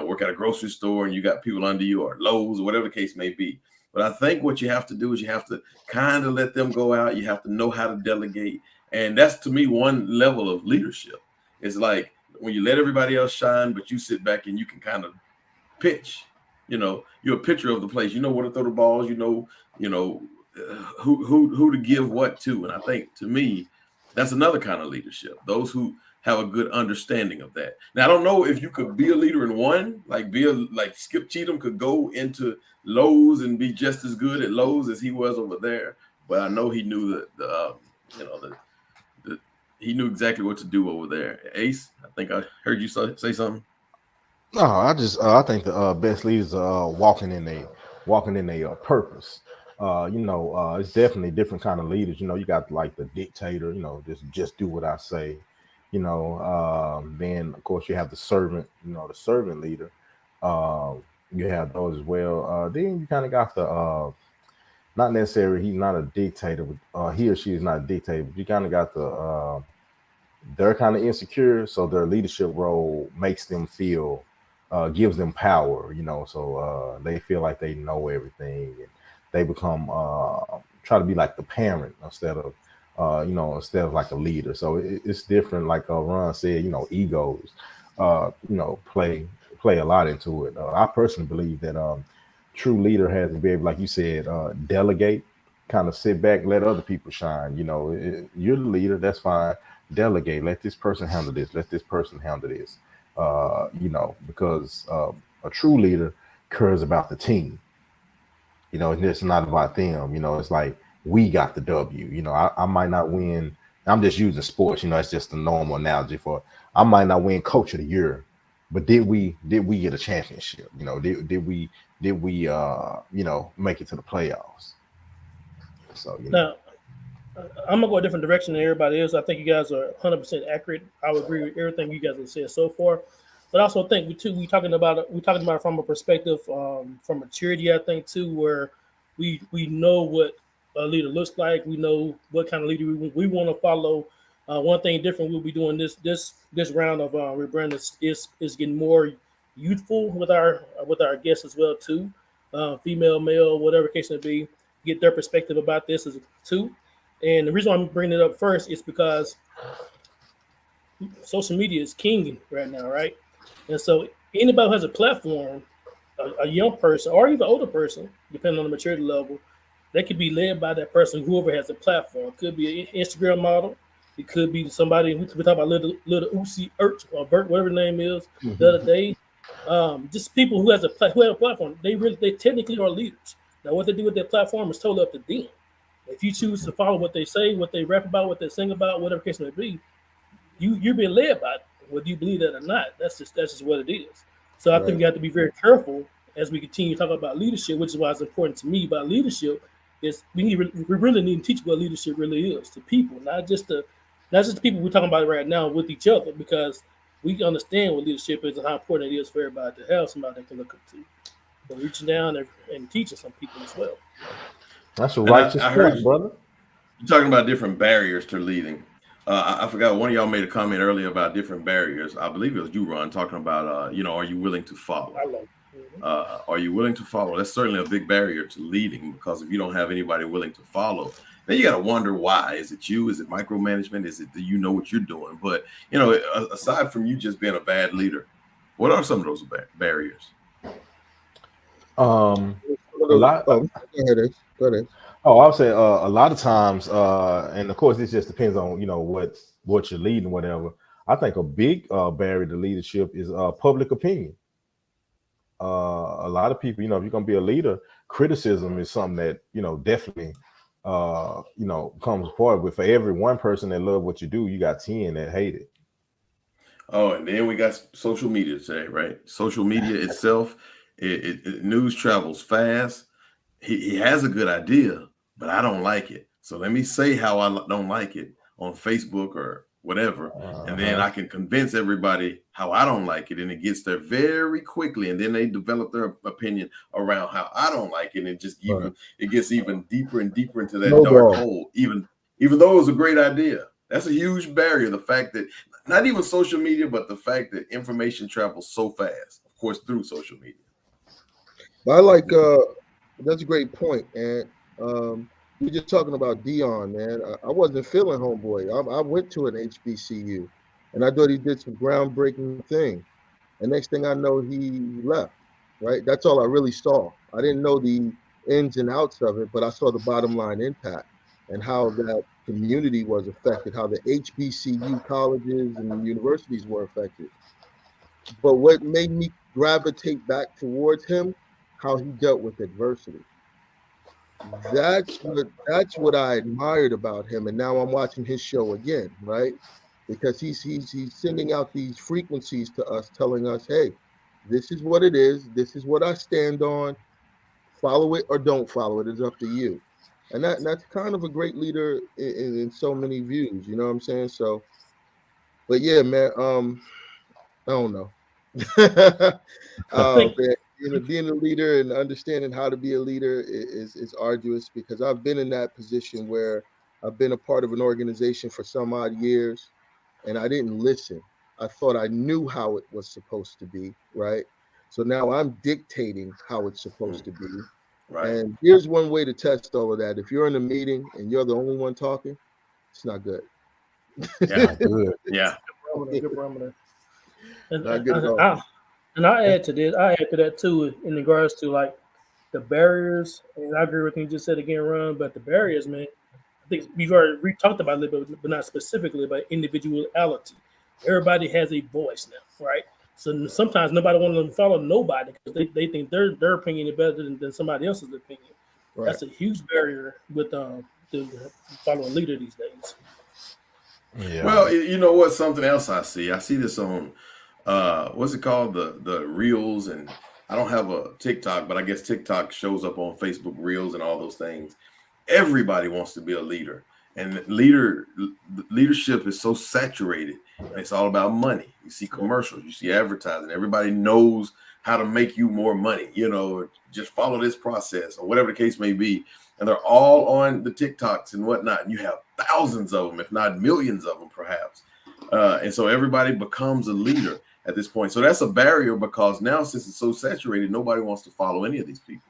work at a grocery store and you got people under you, or Lowe's, or whatever the case may be. But I think what you have to do is you have to kind of let them go out. You have to know how to delegate. And that's, to me, one level of leadership. It's like when you let everybody else shine, but you sit back and you can kind of pitch. You're a pitcher of the place. You know where to throw the balls. Who to give what to. And I think, to me, that's another kind of leadership. Those who have a good understanding of that. Now, I don't know if you could be a leader in one, like Skip Cheatham could go into Lowe's and be just as good at Lowe's as he was over there. But I know he knew he knew exactly what to do over there. Ace, I think I heard you say something. No, I think the best leaders are walking in a purpose. It's definitely different kind of leaders. You got like the dictator. Just do what I say. Then of course you have the servant. The servant leader. You have those as well. Then you kind of got the not necessarily, he's not a dictator. He or she is not a dictator. But you kind of got the they're kind of insecure, so their leadership role makes them feel, gives them power, so they feel like they know everything, and they become try to be like the parent instead of like a leader. So it's different. Like Ron said, egos play a lot into it. I personally believe that true leader has to be able, like you said, delegate, kind of sit back, let other people shine. You're the leader, that's fine. Delegate, let this person handle this, let this person handle this. Because a true leader cares about the team. And it's not about them. It's like, we got the W. I might not win. I'm just using sports. It's just a normal analogy for, I might not win Coach of the Year, but did we get a championship? Did we make it to the playoffs? So Now, I'm gonna go a different direction than everybody else. I think you guys are 100% accurate. I would agree with everything you guys have said so far. But I also think we talking about it from a perspective from maturity. I think too, where we know what a leader looks like. We know what kind of leader we want to follow. One thing different we'll be doing this round of rebranding is getting more youthful with our guests as well too, female, male, whatever case may be. Get their perspective about this as too. And the reason why I'm bringing it up first is because social media is king right now, right? And so anybody who has a platform, a young person or even older person, depending on the maturity level, they could be led by that person, whoever has a platform. It could be an Instagram model. It could be somebody, we talk about little Uzi Ert or Bert, whatever the name is, the other day. Just people who have a platform. They technically are leaders. Now, what they do with their platform is totally up to them. If you choose to follow what they say, what they rap about, what they sing about, whatever case may be, you're being led by it, whether you believe that or not. That's just what it is. So I think Right. we have to be very careful as we continue to talk about leadership, which is why it's important to me about leadership. Is we really need to teach what leadership really is to people, not just the people we're talking about right now with each other, because we understand what leadership is and how important it is for everybody to have somebody they can look up to. But reaching down and teaching some people as well. That's a And righteous I heard point, brother. you talking about different barriers to leading. I forgot one of y'all made a comment earlier about different barriers. I believe it was you, Ron, talking about, are you willing to follow? I love it. Are you willing to follow? That's certainly a big barrier to leading, because if you don't have anybody willing to follow, then you got to wonder why. Is it you? Is it micromanagement? Is it, do you know what you're doing? But, aside from you just being a bad leader, what are some of those barriers? Um, a lot. Oh, go ahead. Go ahead. Oh, I'll say a lot of times, and of course, this just depends on what you're leading, whatever. I think a big barrier to leadership is public opinion. A lot of people, if you're gonna be a leader, criticism is something that definitely comes forward. But for every one person that love what you do, you got 10 that hate it. Oh, and then we got social media today, right? Social media itself, news travels fast. He has a good idea, but I don't like it. So let me say how I don't like it on Facebook or whatever, and then I can convince everybody how I don't like it, and it gets there very quickly. And then they develop their opinion around how I don't like it, and it gets even deeper and deeper into that dark hole. Even though it was a great idea, that's a huge barrier. The fact that not even social media, but the fact that information travels so fast, of course, through social media. I like that's a great point, and you're just talking about Dion, man. I wasn't feeling homeboy. I went to an HBCU, and I thought he did some groundbreaking thing. And next thing I know, he left. Right, that's all I really saw. I didn't know the ins and outs of it, but I saw the bottom line impact and how that community was affected, how the HBCU colleges and universities were affected. But what made me gravitate back towards him, how he dealt with adversity. That's what I admired about him. And now I'm watching his show again, right? Because he's sending out these frequencies to us, telling us, hey, this is what it is, this is what I stand on. Follow it or don't follow it. It's up to you. And that's kind of a great leader in so many views, you know what I'm saying? So, but yeah, man, I don't know. I think Man, being a leader and understanding how to be a leader is arduous, because I've been in that position where I've been a part of an organization for some odd years and I didn't listen. I thought I knew how it was supposed to be, right? So now I'm dictating how it's supposed to be. Right. And here's one way to test all of that. If you're in a meeting and you're the only one talking, it's not good. Yeah. Good. Yeah. good barometer. And Not good at all. I add to this. I add to that too in regards to like the barriers. And I agree with what you just said again, Ron. But the barriers, man. I think we talked about it a little bit, but not specifically about individuality. Everybody has a voice now, right? So sometimes nobody wants to follow nobody because they think their opinion is better than somebody else's opinion. Right. That's a huge barrier with the following leader these days. Yeah. Well, you know what? Something else I see this on what's it called? The Reels. And I don't have a TikTok, but I guess TikTok shows up on Facebook Reels and all those things. Everybody wants to be a leader, and leadership is so saturated, and it's all about money. You see commercials, you see advertising. Everybody knows how to make you more money. Just follow this process or whatever the case may be, and they're all on the TikToks and whatnot. And you have thousands of them, if not millions of them, perhaps. And so everybody becomes a leader at this point. So that's a barrier, because now, since it's so saturated, nobody wants to follow any of these people.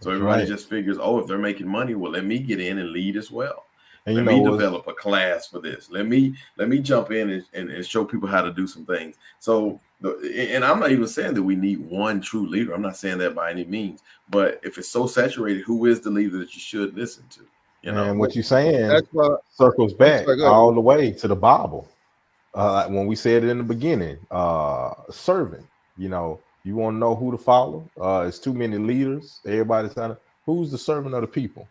So everybody just figures, if they're making money, well, let me get in and lead as well. And let me develop a class for this. Let me jump in and show people how to do some things. So, and I'm not even saying that we need one true leader. I'm not saying that by any means. But if it's so saturated, who is the leader that you should listen to? And what you're saying That's why, circles back go ahead. all the way to the Bible. When we said it in the beginning, servant, you want to know who to follow. It's too many leaders. Everybody's who's the servant of the people?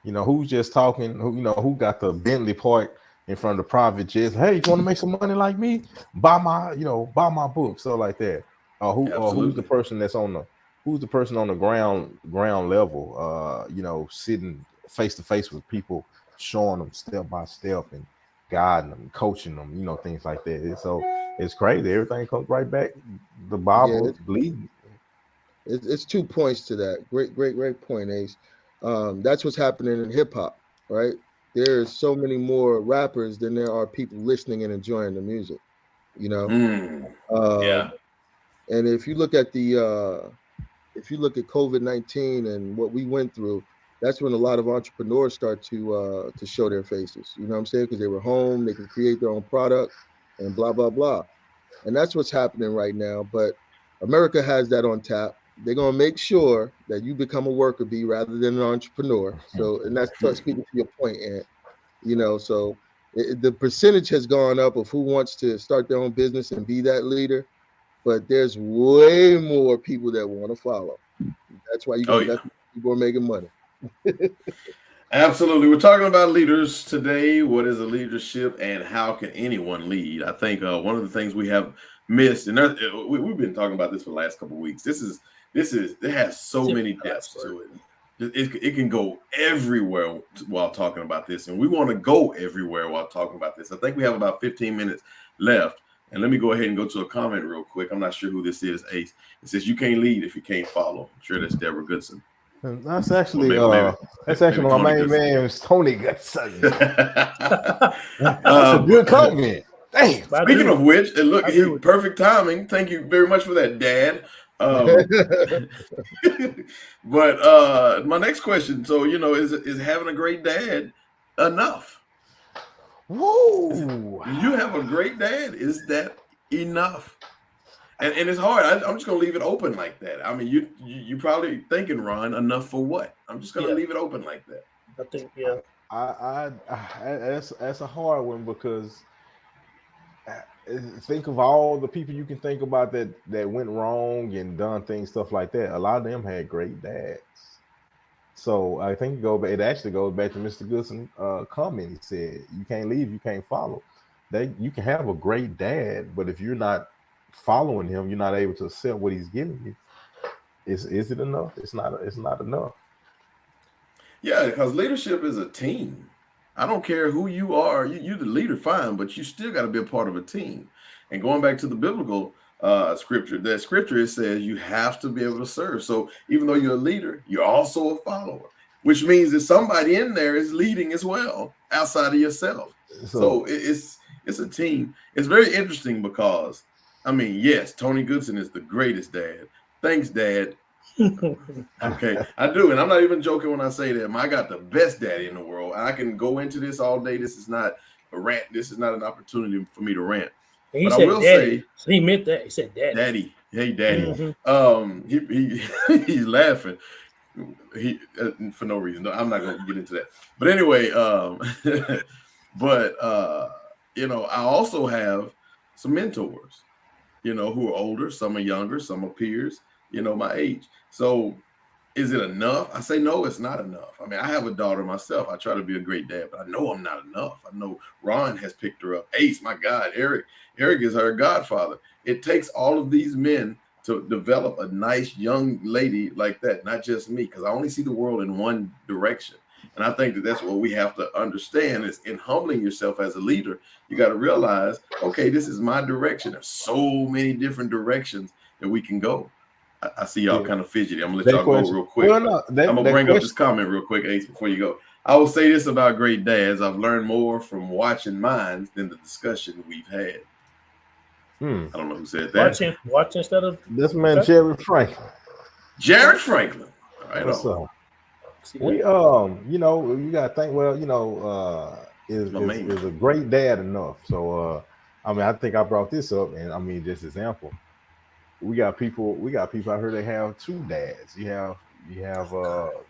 You know, who's just talking, who got the Bentley park in front of the private jets. Hey, you want to make some money like me? Buy my book, so like that. Who's the Absolutely. person that's on the ground level, sitting face to face with people, showing them step by step and guiding them, coaching them, things like that. So it's crazy. Everything comes right back. The Yeah, Bible bleeding. it's 2 points to that. Great point, Ace. That's what's happening in hip hop, right? There's so many more rappers than there are people listening and enjoying the music. You know, Yeah. um, and if you look at COVID-19 and what we went through, that's when a lot of entrepreneurs start to show their faces. You know what I'm saying? Because they were home, they could create their own product, and blah blah blah. And that's what's happening right now. But America has that on tap. They're gonna make sure that you become a worker bee rather than an entrepreneur. So, and that's speaking to your point, Ant. So the percentage has gone up of who wants to start their own business and be that leader, but there's way more people that want to follow. That's why Oh yeah. people are making money. Absolutely. We're talking about leaders today. What is a leadership and how can anyone lead? I think one of the things we have missed, and we've been talking about this for the last couple of weeks. It has so many depths to it. It can go everywhere while talking about this, and we want to go everywhere while talking about this. I think we have about 15 minutes left. And let me go ahead and go to a comment real quick. I'm not sure who this is, Ace. It says, "You can't lead if you can't follow." I'm sure that's Deborah Goodson. And that's actually Maybe my Tony main Goodson. man is Tony Goodson. That's a Um, good comment. Damn. Speaking of which, and look, perfect timing. Thank you very much for that, Dad. But my next question, so is having a great dad enough? Woo! You have a great dad. Is that enough? And it's hard. I'm just gonna leave it open like that. I mean, you probably thinking, Ron, enough for what? I'm just gonna leave it open like that. I think, yeah. That's a hard one because think of all the people you can think about that went wrong and done things, stuff like that. A lot of them had great dads. So I think it actually goes back to Mr. Goodson comment. He said, "You can't leave, you can't follow." You can have a great dad, but if you're not following him, you're not able to accept what he's giving you. Is it enough? It's not enough. Yeah, because leadership is a team. I don't care who you are. You're the leader, fine, but you still got to be a part of a team. And going back to the biblical scripture, it says you have to be able to serve. So even though you're a leader, you're also a follower, which means that somebody in there is leading as well outside of yourself. So it's a team. It's very interesting because, I mean, yes, Tony Goodson is the greatest dad. Thanks, Dad. Okay, I do, and I'm not even joking when I say that. I got the best daddy in the world. I can go into this all day. This is not a rant. This is not an opportunity for me to rant. But I will say, so he meant that. He said, "Daddy." Daddy, hey, Daddy. Mm-hmm. He's laughing. For no reason. I'm not going to get into that. But anyway, I also have some mentors. Who are older. Some are younger. Some are peers. My age. So is it enough? I say no, it's not enough. I mean, I have a daughter myself. I try to be a great dad, but I know I'm not enough. I know Ron has picked her up. Ace, my God, Eric is her godfather. It takes all of these men to develop a nice young lady like that, not just me, because I only see the world in one direction. And I think that's what we have to understand is in humbling yourself as a leader, you got to realize, okay, this is my direction. There's so many different directions that we can go. I see y'all kind of fidgety. I'm gonna let y'all go real quick. Well, no, I'm gonna bring up this comment real quick, Ace, before you go. I will say this about great dads: I've learned more from watching mine than the discussion we've had. I don't know who said that. Watching instead of this man, Jared Franklin. Jared Franklin. All right. What's up? We you gotta think. Well, is a great dad enough? So I mean, I think I brought this up, and I mean, just example. We got people out here that have two dads. You have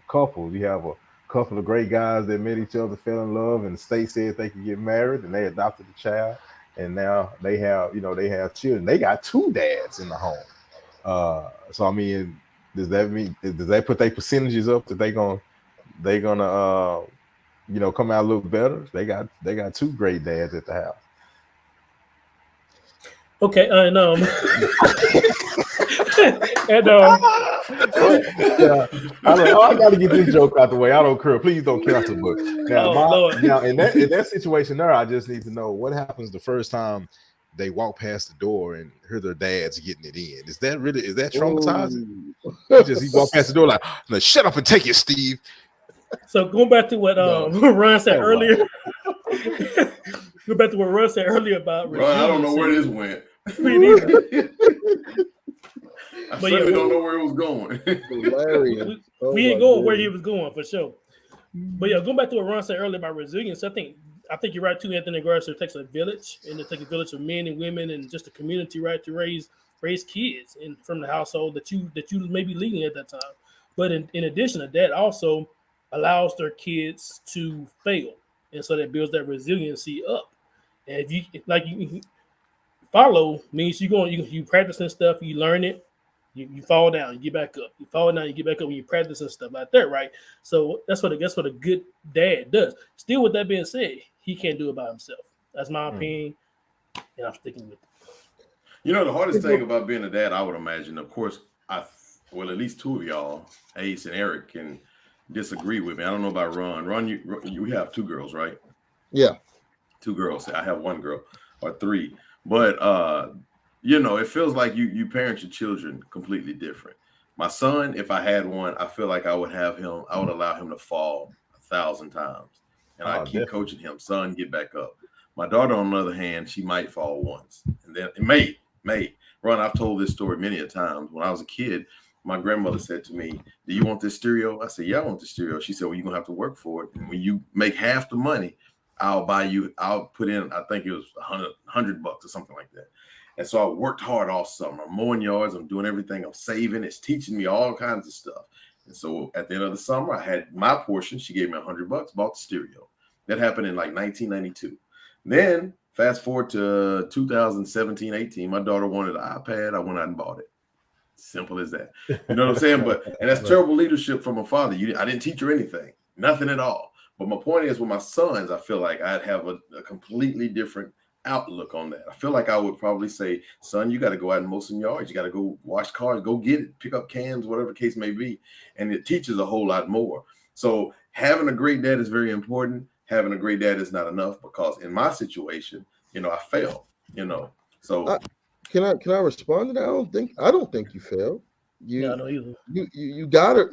couples. You have a couple of great guys that met each other, fell in love, and the state said they could get married, and they adopted a child, and now they have children. They got two dads in the home. So I mean, does that put their percentages up that they gonna they gonna come out a little better. They got two great dads at the house. Okay, and Yeah, I got to get this joke out the way. I don't care. Please don't cancel. But Lord. now in that situation there, I just need to know what happens the first time they walk past the door and hear their dads getting it in. Is that traumatizing? He walk past the door like, no, shut up and take it, Steve. So going back to what Ron said earlier. Go back to what Ron said earlier about Ron, I don't know where this went. I certainly don't know where it was going. Hilarious. We ain't going where he was going for sure. But yeah, going back to what Ron said earlier about resilience, I think you're right too, Anthony. Garcia. It takes a village, and it takes a village of men and women, and just a community, right, to raise kids from the household that you may be leading at that time. But in addition to that, also allows their kids to fail, and so that builds that resiliency up. And if you follow means you practicing stuff, you learn it. You fall down, you get back up. You fall down, you get back up when you practice and stuff like that, right? So that's what a good dad does. Still, with that being said, he can't do it by himself. That's my opinion, and I'm sticking with it. The hardest thing about being a dad, I would imagine, of course, at least two of y'all, Ace and Eric, can disagree with me. I don't know about Ron. Ron, you have two girls, right? Yeah. Two girls. I have one girl or three. But it feels like you parent your children completely different. My son, if I had one, I feel like I would allow him to fall 1,000 times. And I keep coaching him, son, get back up. My daughter, on the other hand, she might fall once. And then it may. Ron, I've told this story many a times. When I was a kid, my grandmother said to me, do you want this stereo? I said, yeah, I want the stereo. She said, well, you're going to have to work for it. And when you make half the money, I'll put in, I think it was $100 or something like that. And so I worked hard all summer. I'm mowing yards. I'm doing everything. I'm saving. It's teaching me all kinds of stuff. And so at the end of the summer, I had my portion. She gave me $100, bought the stereo. That happened in like 1992. Then fast forward to 2017, 18, my daughter wanted an iPad. I went out and bought it. Simple as that. You know what I'm saying? And that's terrible leadership from a father. I didn't teach her anything, nothing at all. But my point is, with my sons, I feel like I'd have a completely different outlook on that. I feel like I would probably say, son, you got to go out and mow some yards. You got to go wash cars, go get it, pick up cans, whatever the case may be. And it teaches a whole lot more. So having a great dad is very important. Having a great dad is not enough, because in my situation, I failed, So can I respond to that? I don't think you failed. I don't either. You got her.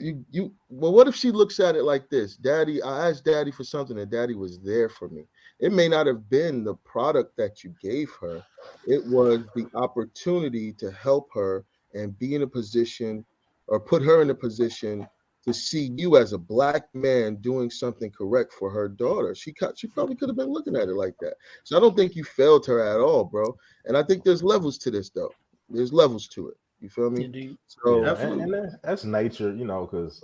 Well, what if she looks at it like this? Daddy, I asked Daddy for something and Daddy was there for me. It may not have been the product that you gave her. It was the opportunity to help her and be in a position, or put her in a position, to see you as a Black man doing something correct for her daughter. She probably could have been looking at it like that. So I don't think you failed her at all, bro. And I think there's levels to this, though. There's levels to it. You feel me? Indeed. So and that's nature, because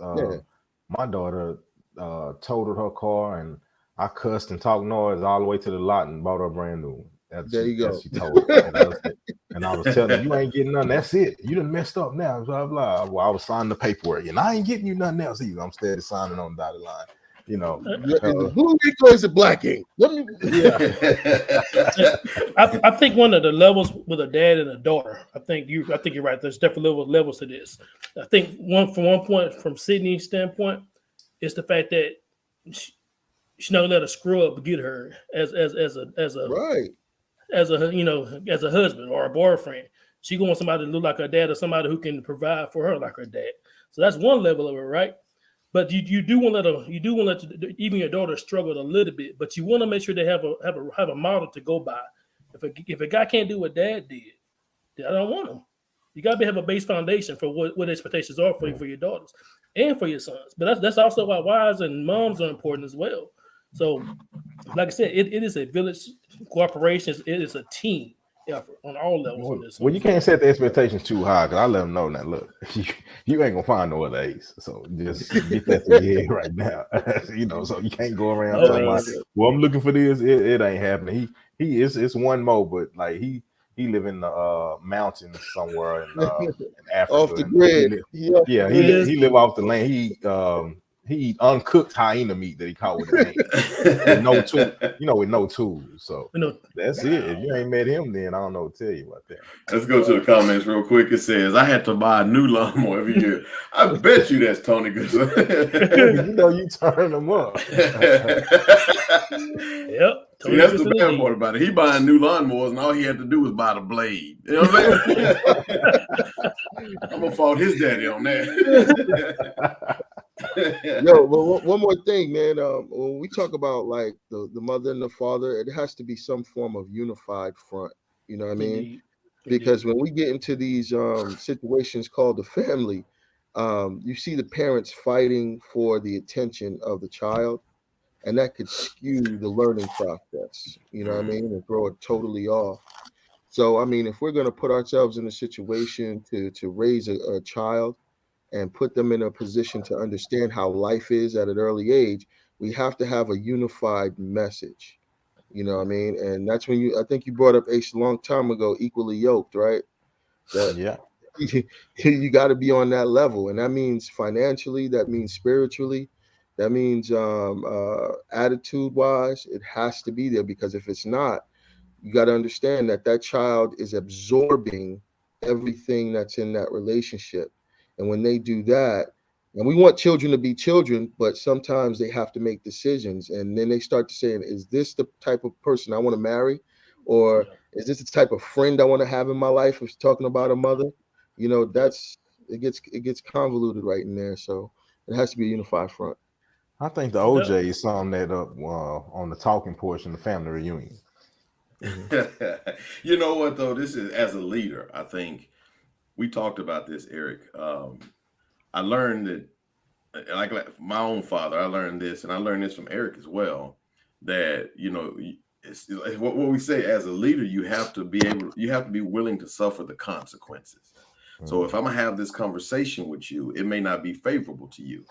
my daughter totaled her car, and I cussed and talked noise all the way to the lot and bought her a brand new one. There you go. She told her. And I was telling her, you ain't getting nothing. That's it. You done messed up now. Blah blah. Well, I was signing the paperwork, and I ain't getting you nothing else either. I'm steady signing on the dotted line. Blue Rico is a Black ink. I think one of the levels with a dad and a daughter, I think you're right. There's definitely levels to this. I think from Sydney's standpoint, is the fact that she's not gonna let a scrub get her as a right. As a husband or a boyfriend. She wants somebody to look like her dad, or somebody who can provide for her like her dad. So that's one level of it, right? But you do want to let even your daughter struggle a little bit, but you want to make sure they have a model to go by. If a guy can't do what dad did, then I don't want him. You got to have a base foundation for what expectations are for your daughters and for your sons. But that's also why wives and moms are important as well. So, like I said, it is a village cooperation. It is a team effort on all levels. Well, you can't set the expectations too high, because I let them know now. Look, you ain't gonna find no other ace, so just get that to your head right now. So you can't go around talking about, well, I'm looking for this. It ain't happening. It's one more, but like he live in the mountains somewhere in Africa. Off the grid. He live off the land. He he eat uncooked hyena meat that he caught with his hand. With no tool, with no tools. So that's it. If you ain't met him, then I don't know what to tell you about that. Let's go to the comments real quick. It says, I had to buy a new lawnmower every year. I bet you that's Tony Good. You turn them up. Yep. See, that's the bad part about it. He buying new lawnmowers, and all he had to do was buy the blade. You know what I'm saying? I'm gonna fault his daddy on that. Yo, well, one more thing, man. When we talk about like the mother and the father, it has to be some form of unified front. You know what I mean? Indeed. Because when we get into these situations called the family, you see the parents fighting for the attention of the child, and that could skew the learning process. You know what I mean? And throw it totally off. So, I mean, if we're going to put ourselves in a situation to raise a child and put them in a position to understand how life is at an early age, we have to have a unified message. You know what I mean? And that's when I think you brought up Ace a long time ago, equally yoked, right? That yeah. You got to be on that level. And that means financially, that means spiritually, that means attitude wise, it has to be there, because if it's not, you got to understand that child is absorbing everything that's in that relationship. And when they do that, and we want children to be children, but sometimes they have to make decisions. And then they start to saying, is this the type of person I want to marry? Or is this the type of friend I want to have in my life? If talking about a mother, it gets convoluted right in there. So it has to be a unified front. I think the OJ summed that up on the talking portion of the family reunion. You know what, though? This is, as a leader, I think we talked about this, Eric. I learned that, like my own father, I learned this, and I learned this from Eric as well, that, it's what we say as a leader, you have to be willing to suffer the consequences. So if I'm gonna have this conversation with you, it may not be favorable to you,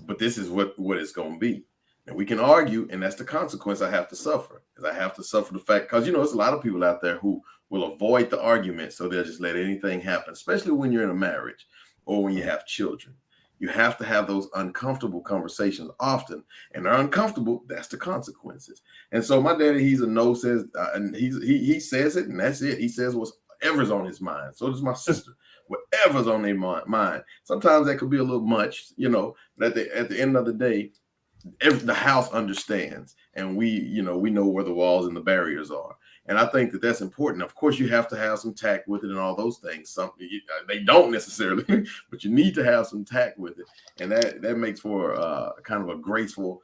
but this is what it's gonna be. And we can argue, and that's the consequence I have to suffer. Is I have to suffer the fact, because there's a lot of people out there who will avoid the argument, so they'll just let anything happen, especially when you're in a marriage or when you have children. You have to have those uncomfortable conversations often, and they're uncomfortable. That's the consequences. And so my daddy, he's a no says, and he says it, and that's it. He says whatever's on his mind. So does my sister. Whatever's on their mind. Sometimes that could be a little much, but at the end of the day, the house understands, and we know where the walls and the barriers are. And I think that that's important. Of course, you have to have some tact with it and all those things. They don't necessarily, but you need to have some tact with it. And that makes for kind of a graceful,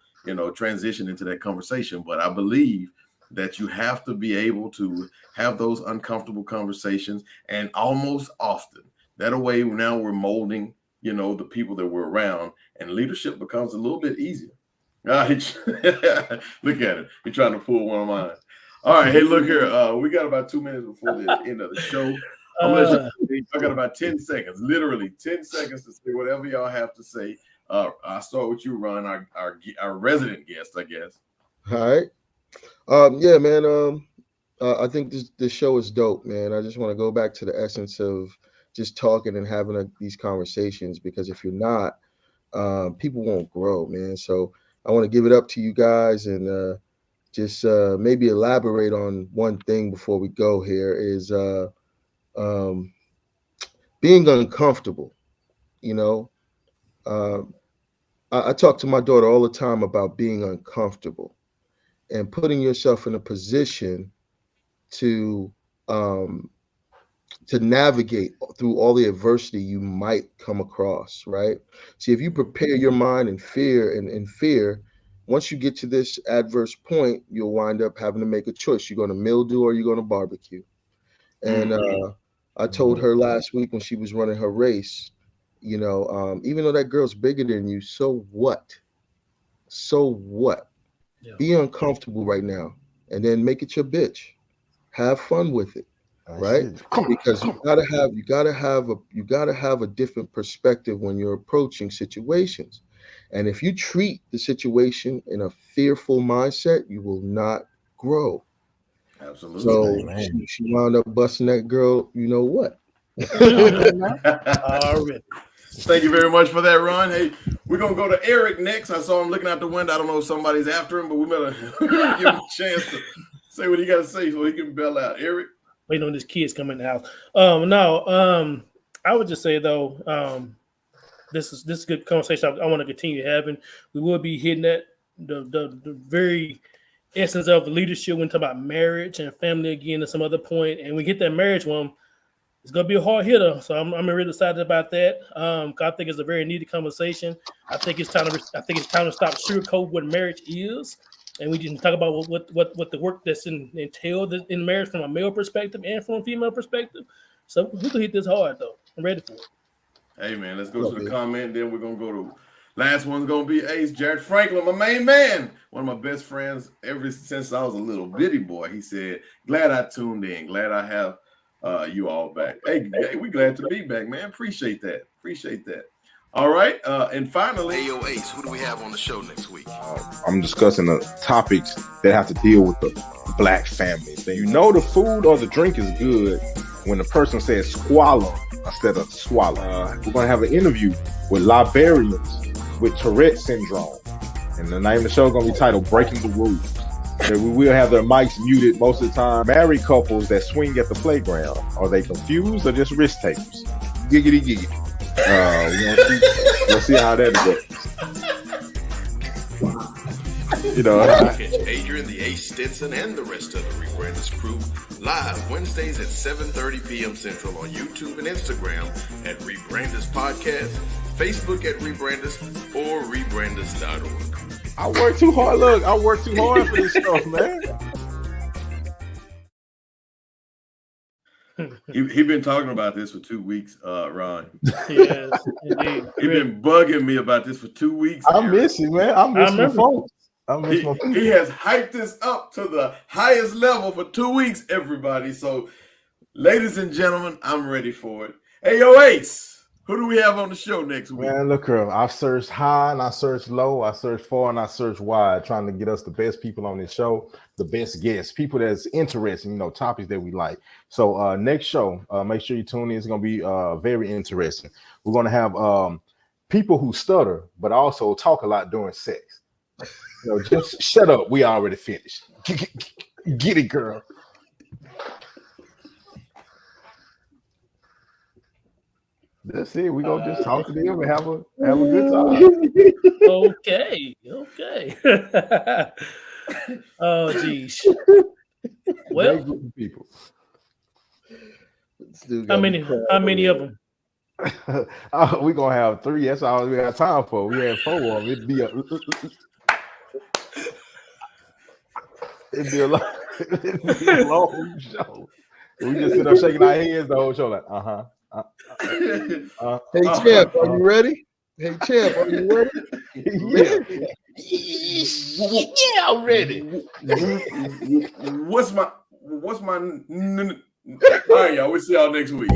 transition into that conversation. But I believe that you have to be able to have those uncomfortable conversations, and almost often. That way, now we're molding, the people that we're around, and leadership becomes a little bit easier. Look at it. He's trying to pull one of mine. All right. Hey, look here. We got about 2 minutes before the end of the show. I got about 10 seconds, literally 10 seconds to say whatever y'all have to say. I'll start with you, Ron, our resident guest, I guess. All right. Yeah, man. I think this show is dope, man. I just want to go back to the essence of just talking and having these conversations, because if you're not, people won't grow, man. So I want to give it up to you guys, and just maybe elaborate on one thing before we go here is being uncomfortable. I talk to my daughter all the time about being uncomfortable and putting yourself in a position to navigate through all the adversity you might come across, right? See, if you prepare your mind in fear, once you get to this adverse point, you'll wind up having to make a choice. You're going to mildew or you're going to barbecue. And I told her last week when she was running her race, even though that girl's bigger than you, so what? So what? Yeah. Be uncomfortable right now, and then make it your bitch. Have fun with it. Right? Because you gotta have a different perspective when you're approaching situations. And if you treat the situation in a fearful mindset, you will not grow. Absolutely. So she wound up busting that girl, you know what? Already. Thank you very much for that, Ron. Hey, we're gonna go to Eric next. I saw him looking out the window. I don't know if somebody's after him, but we better give him a chance to say what he got to say so he can bail out. Eric, waiting on his kids coming in the house. I would just say though, this is a good conversation. I want to continue having. We will be hitting that the very essence of leadership when we talk about marriage and family again at some other point, and we get that marriage one. It's gonna be a hard hitter, so I'm really excited about that. I think it's a very needed conversation. I think it's time to stop sugarcoat what marriage is, and we can talk about what the work that's entailed in marriage from a male perspective and from a female perspective. So we can hit this hard though. I'm ready for it. hey man, let's go to the comment. Then we're gonna go to last one's gonna be Ace Jared Franklin, my main man, one of my best friends ever since I was a little bitty boy. He said, "Glad I tuned in. Glad I have." You all back. Hey, we glad to be back, man. Appreciate that. All right. And finally, hey, yo, Ace, who do we have on the show next week? I'm discussing the topics that have to deal with the black family. So you know the food or the drink is good when the person says swallow instead of swallow. We're going to have an interview with Liberians with Tourette syndrome. And the name of the show is going to be titled Breaking the Rules. We will have their mics muted most of the time. Married couples that swing at the playground. Are they confused or just risk takers? Giggity giggity. We'll see how that goes. You know, catch Adrian, the Ace Stinson, and the rest of the Rebranders crew live Wednesdays at 7:30 p.m. Central on YouTube and Instagram at Rebranders Podcast, Facebook at Rebranders, or Rebranders.org. I work too hard. Look, I work too hard for this stuff, man. he been talking about this for 2 weeks, Ron. Yes, indeed. He been bugging me about this for 2 weeks. I miss it, man. I miss my folks. He has hyped this up to the highest level for 2 weeks, everybody. So, ladies and gentlemen, I'm ready for it. Hey, yo, Ace. Who do we have on the show next week? Man, look here. I've searched high and I searched low. I searched far and I searched wide, trying to get us the best people on this show, the best guests, people that's interesting, topics that we like. So next show, make sure you tune in. It's going to be very interesting. We're going to have people who stutter, but also talk a lot during sex. Just shut up. We already finished. Get it, girl. That's it. We gonna just talk to them and have a good time. Okay. Oh, geez. Well, people. How many of them? We're gonna have 3. That's all we have time for. We had 4 of them. It'd be a long show. We just sit up shaking our heads the whole show, like, Hey, Champ, are you ready? Yeah, I'm ready. What's my all right, y'all. We'll see y'all next week.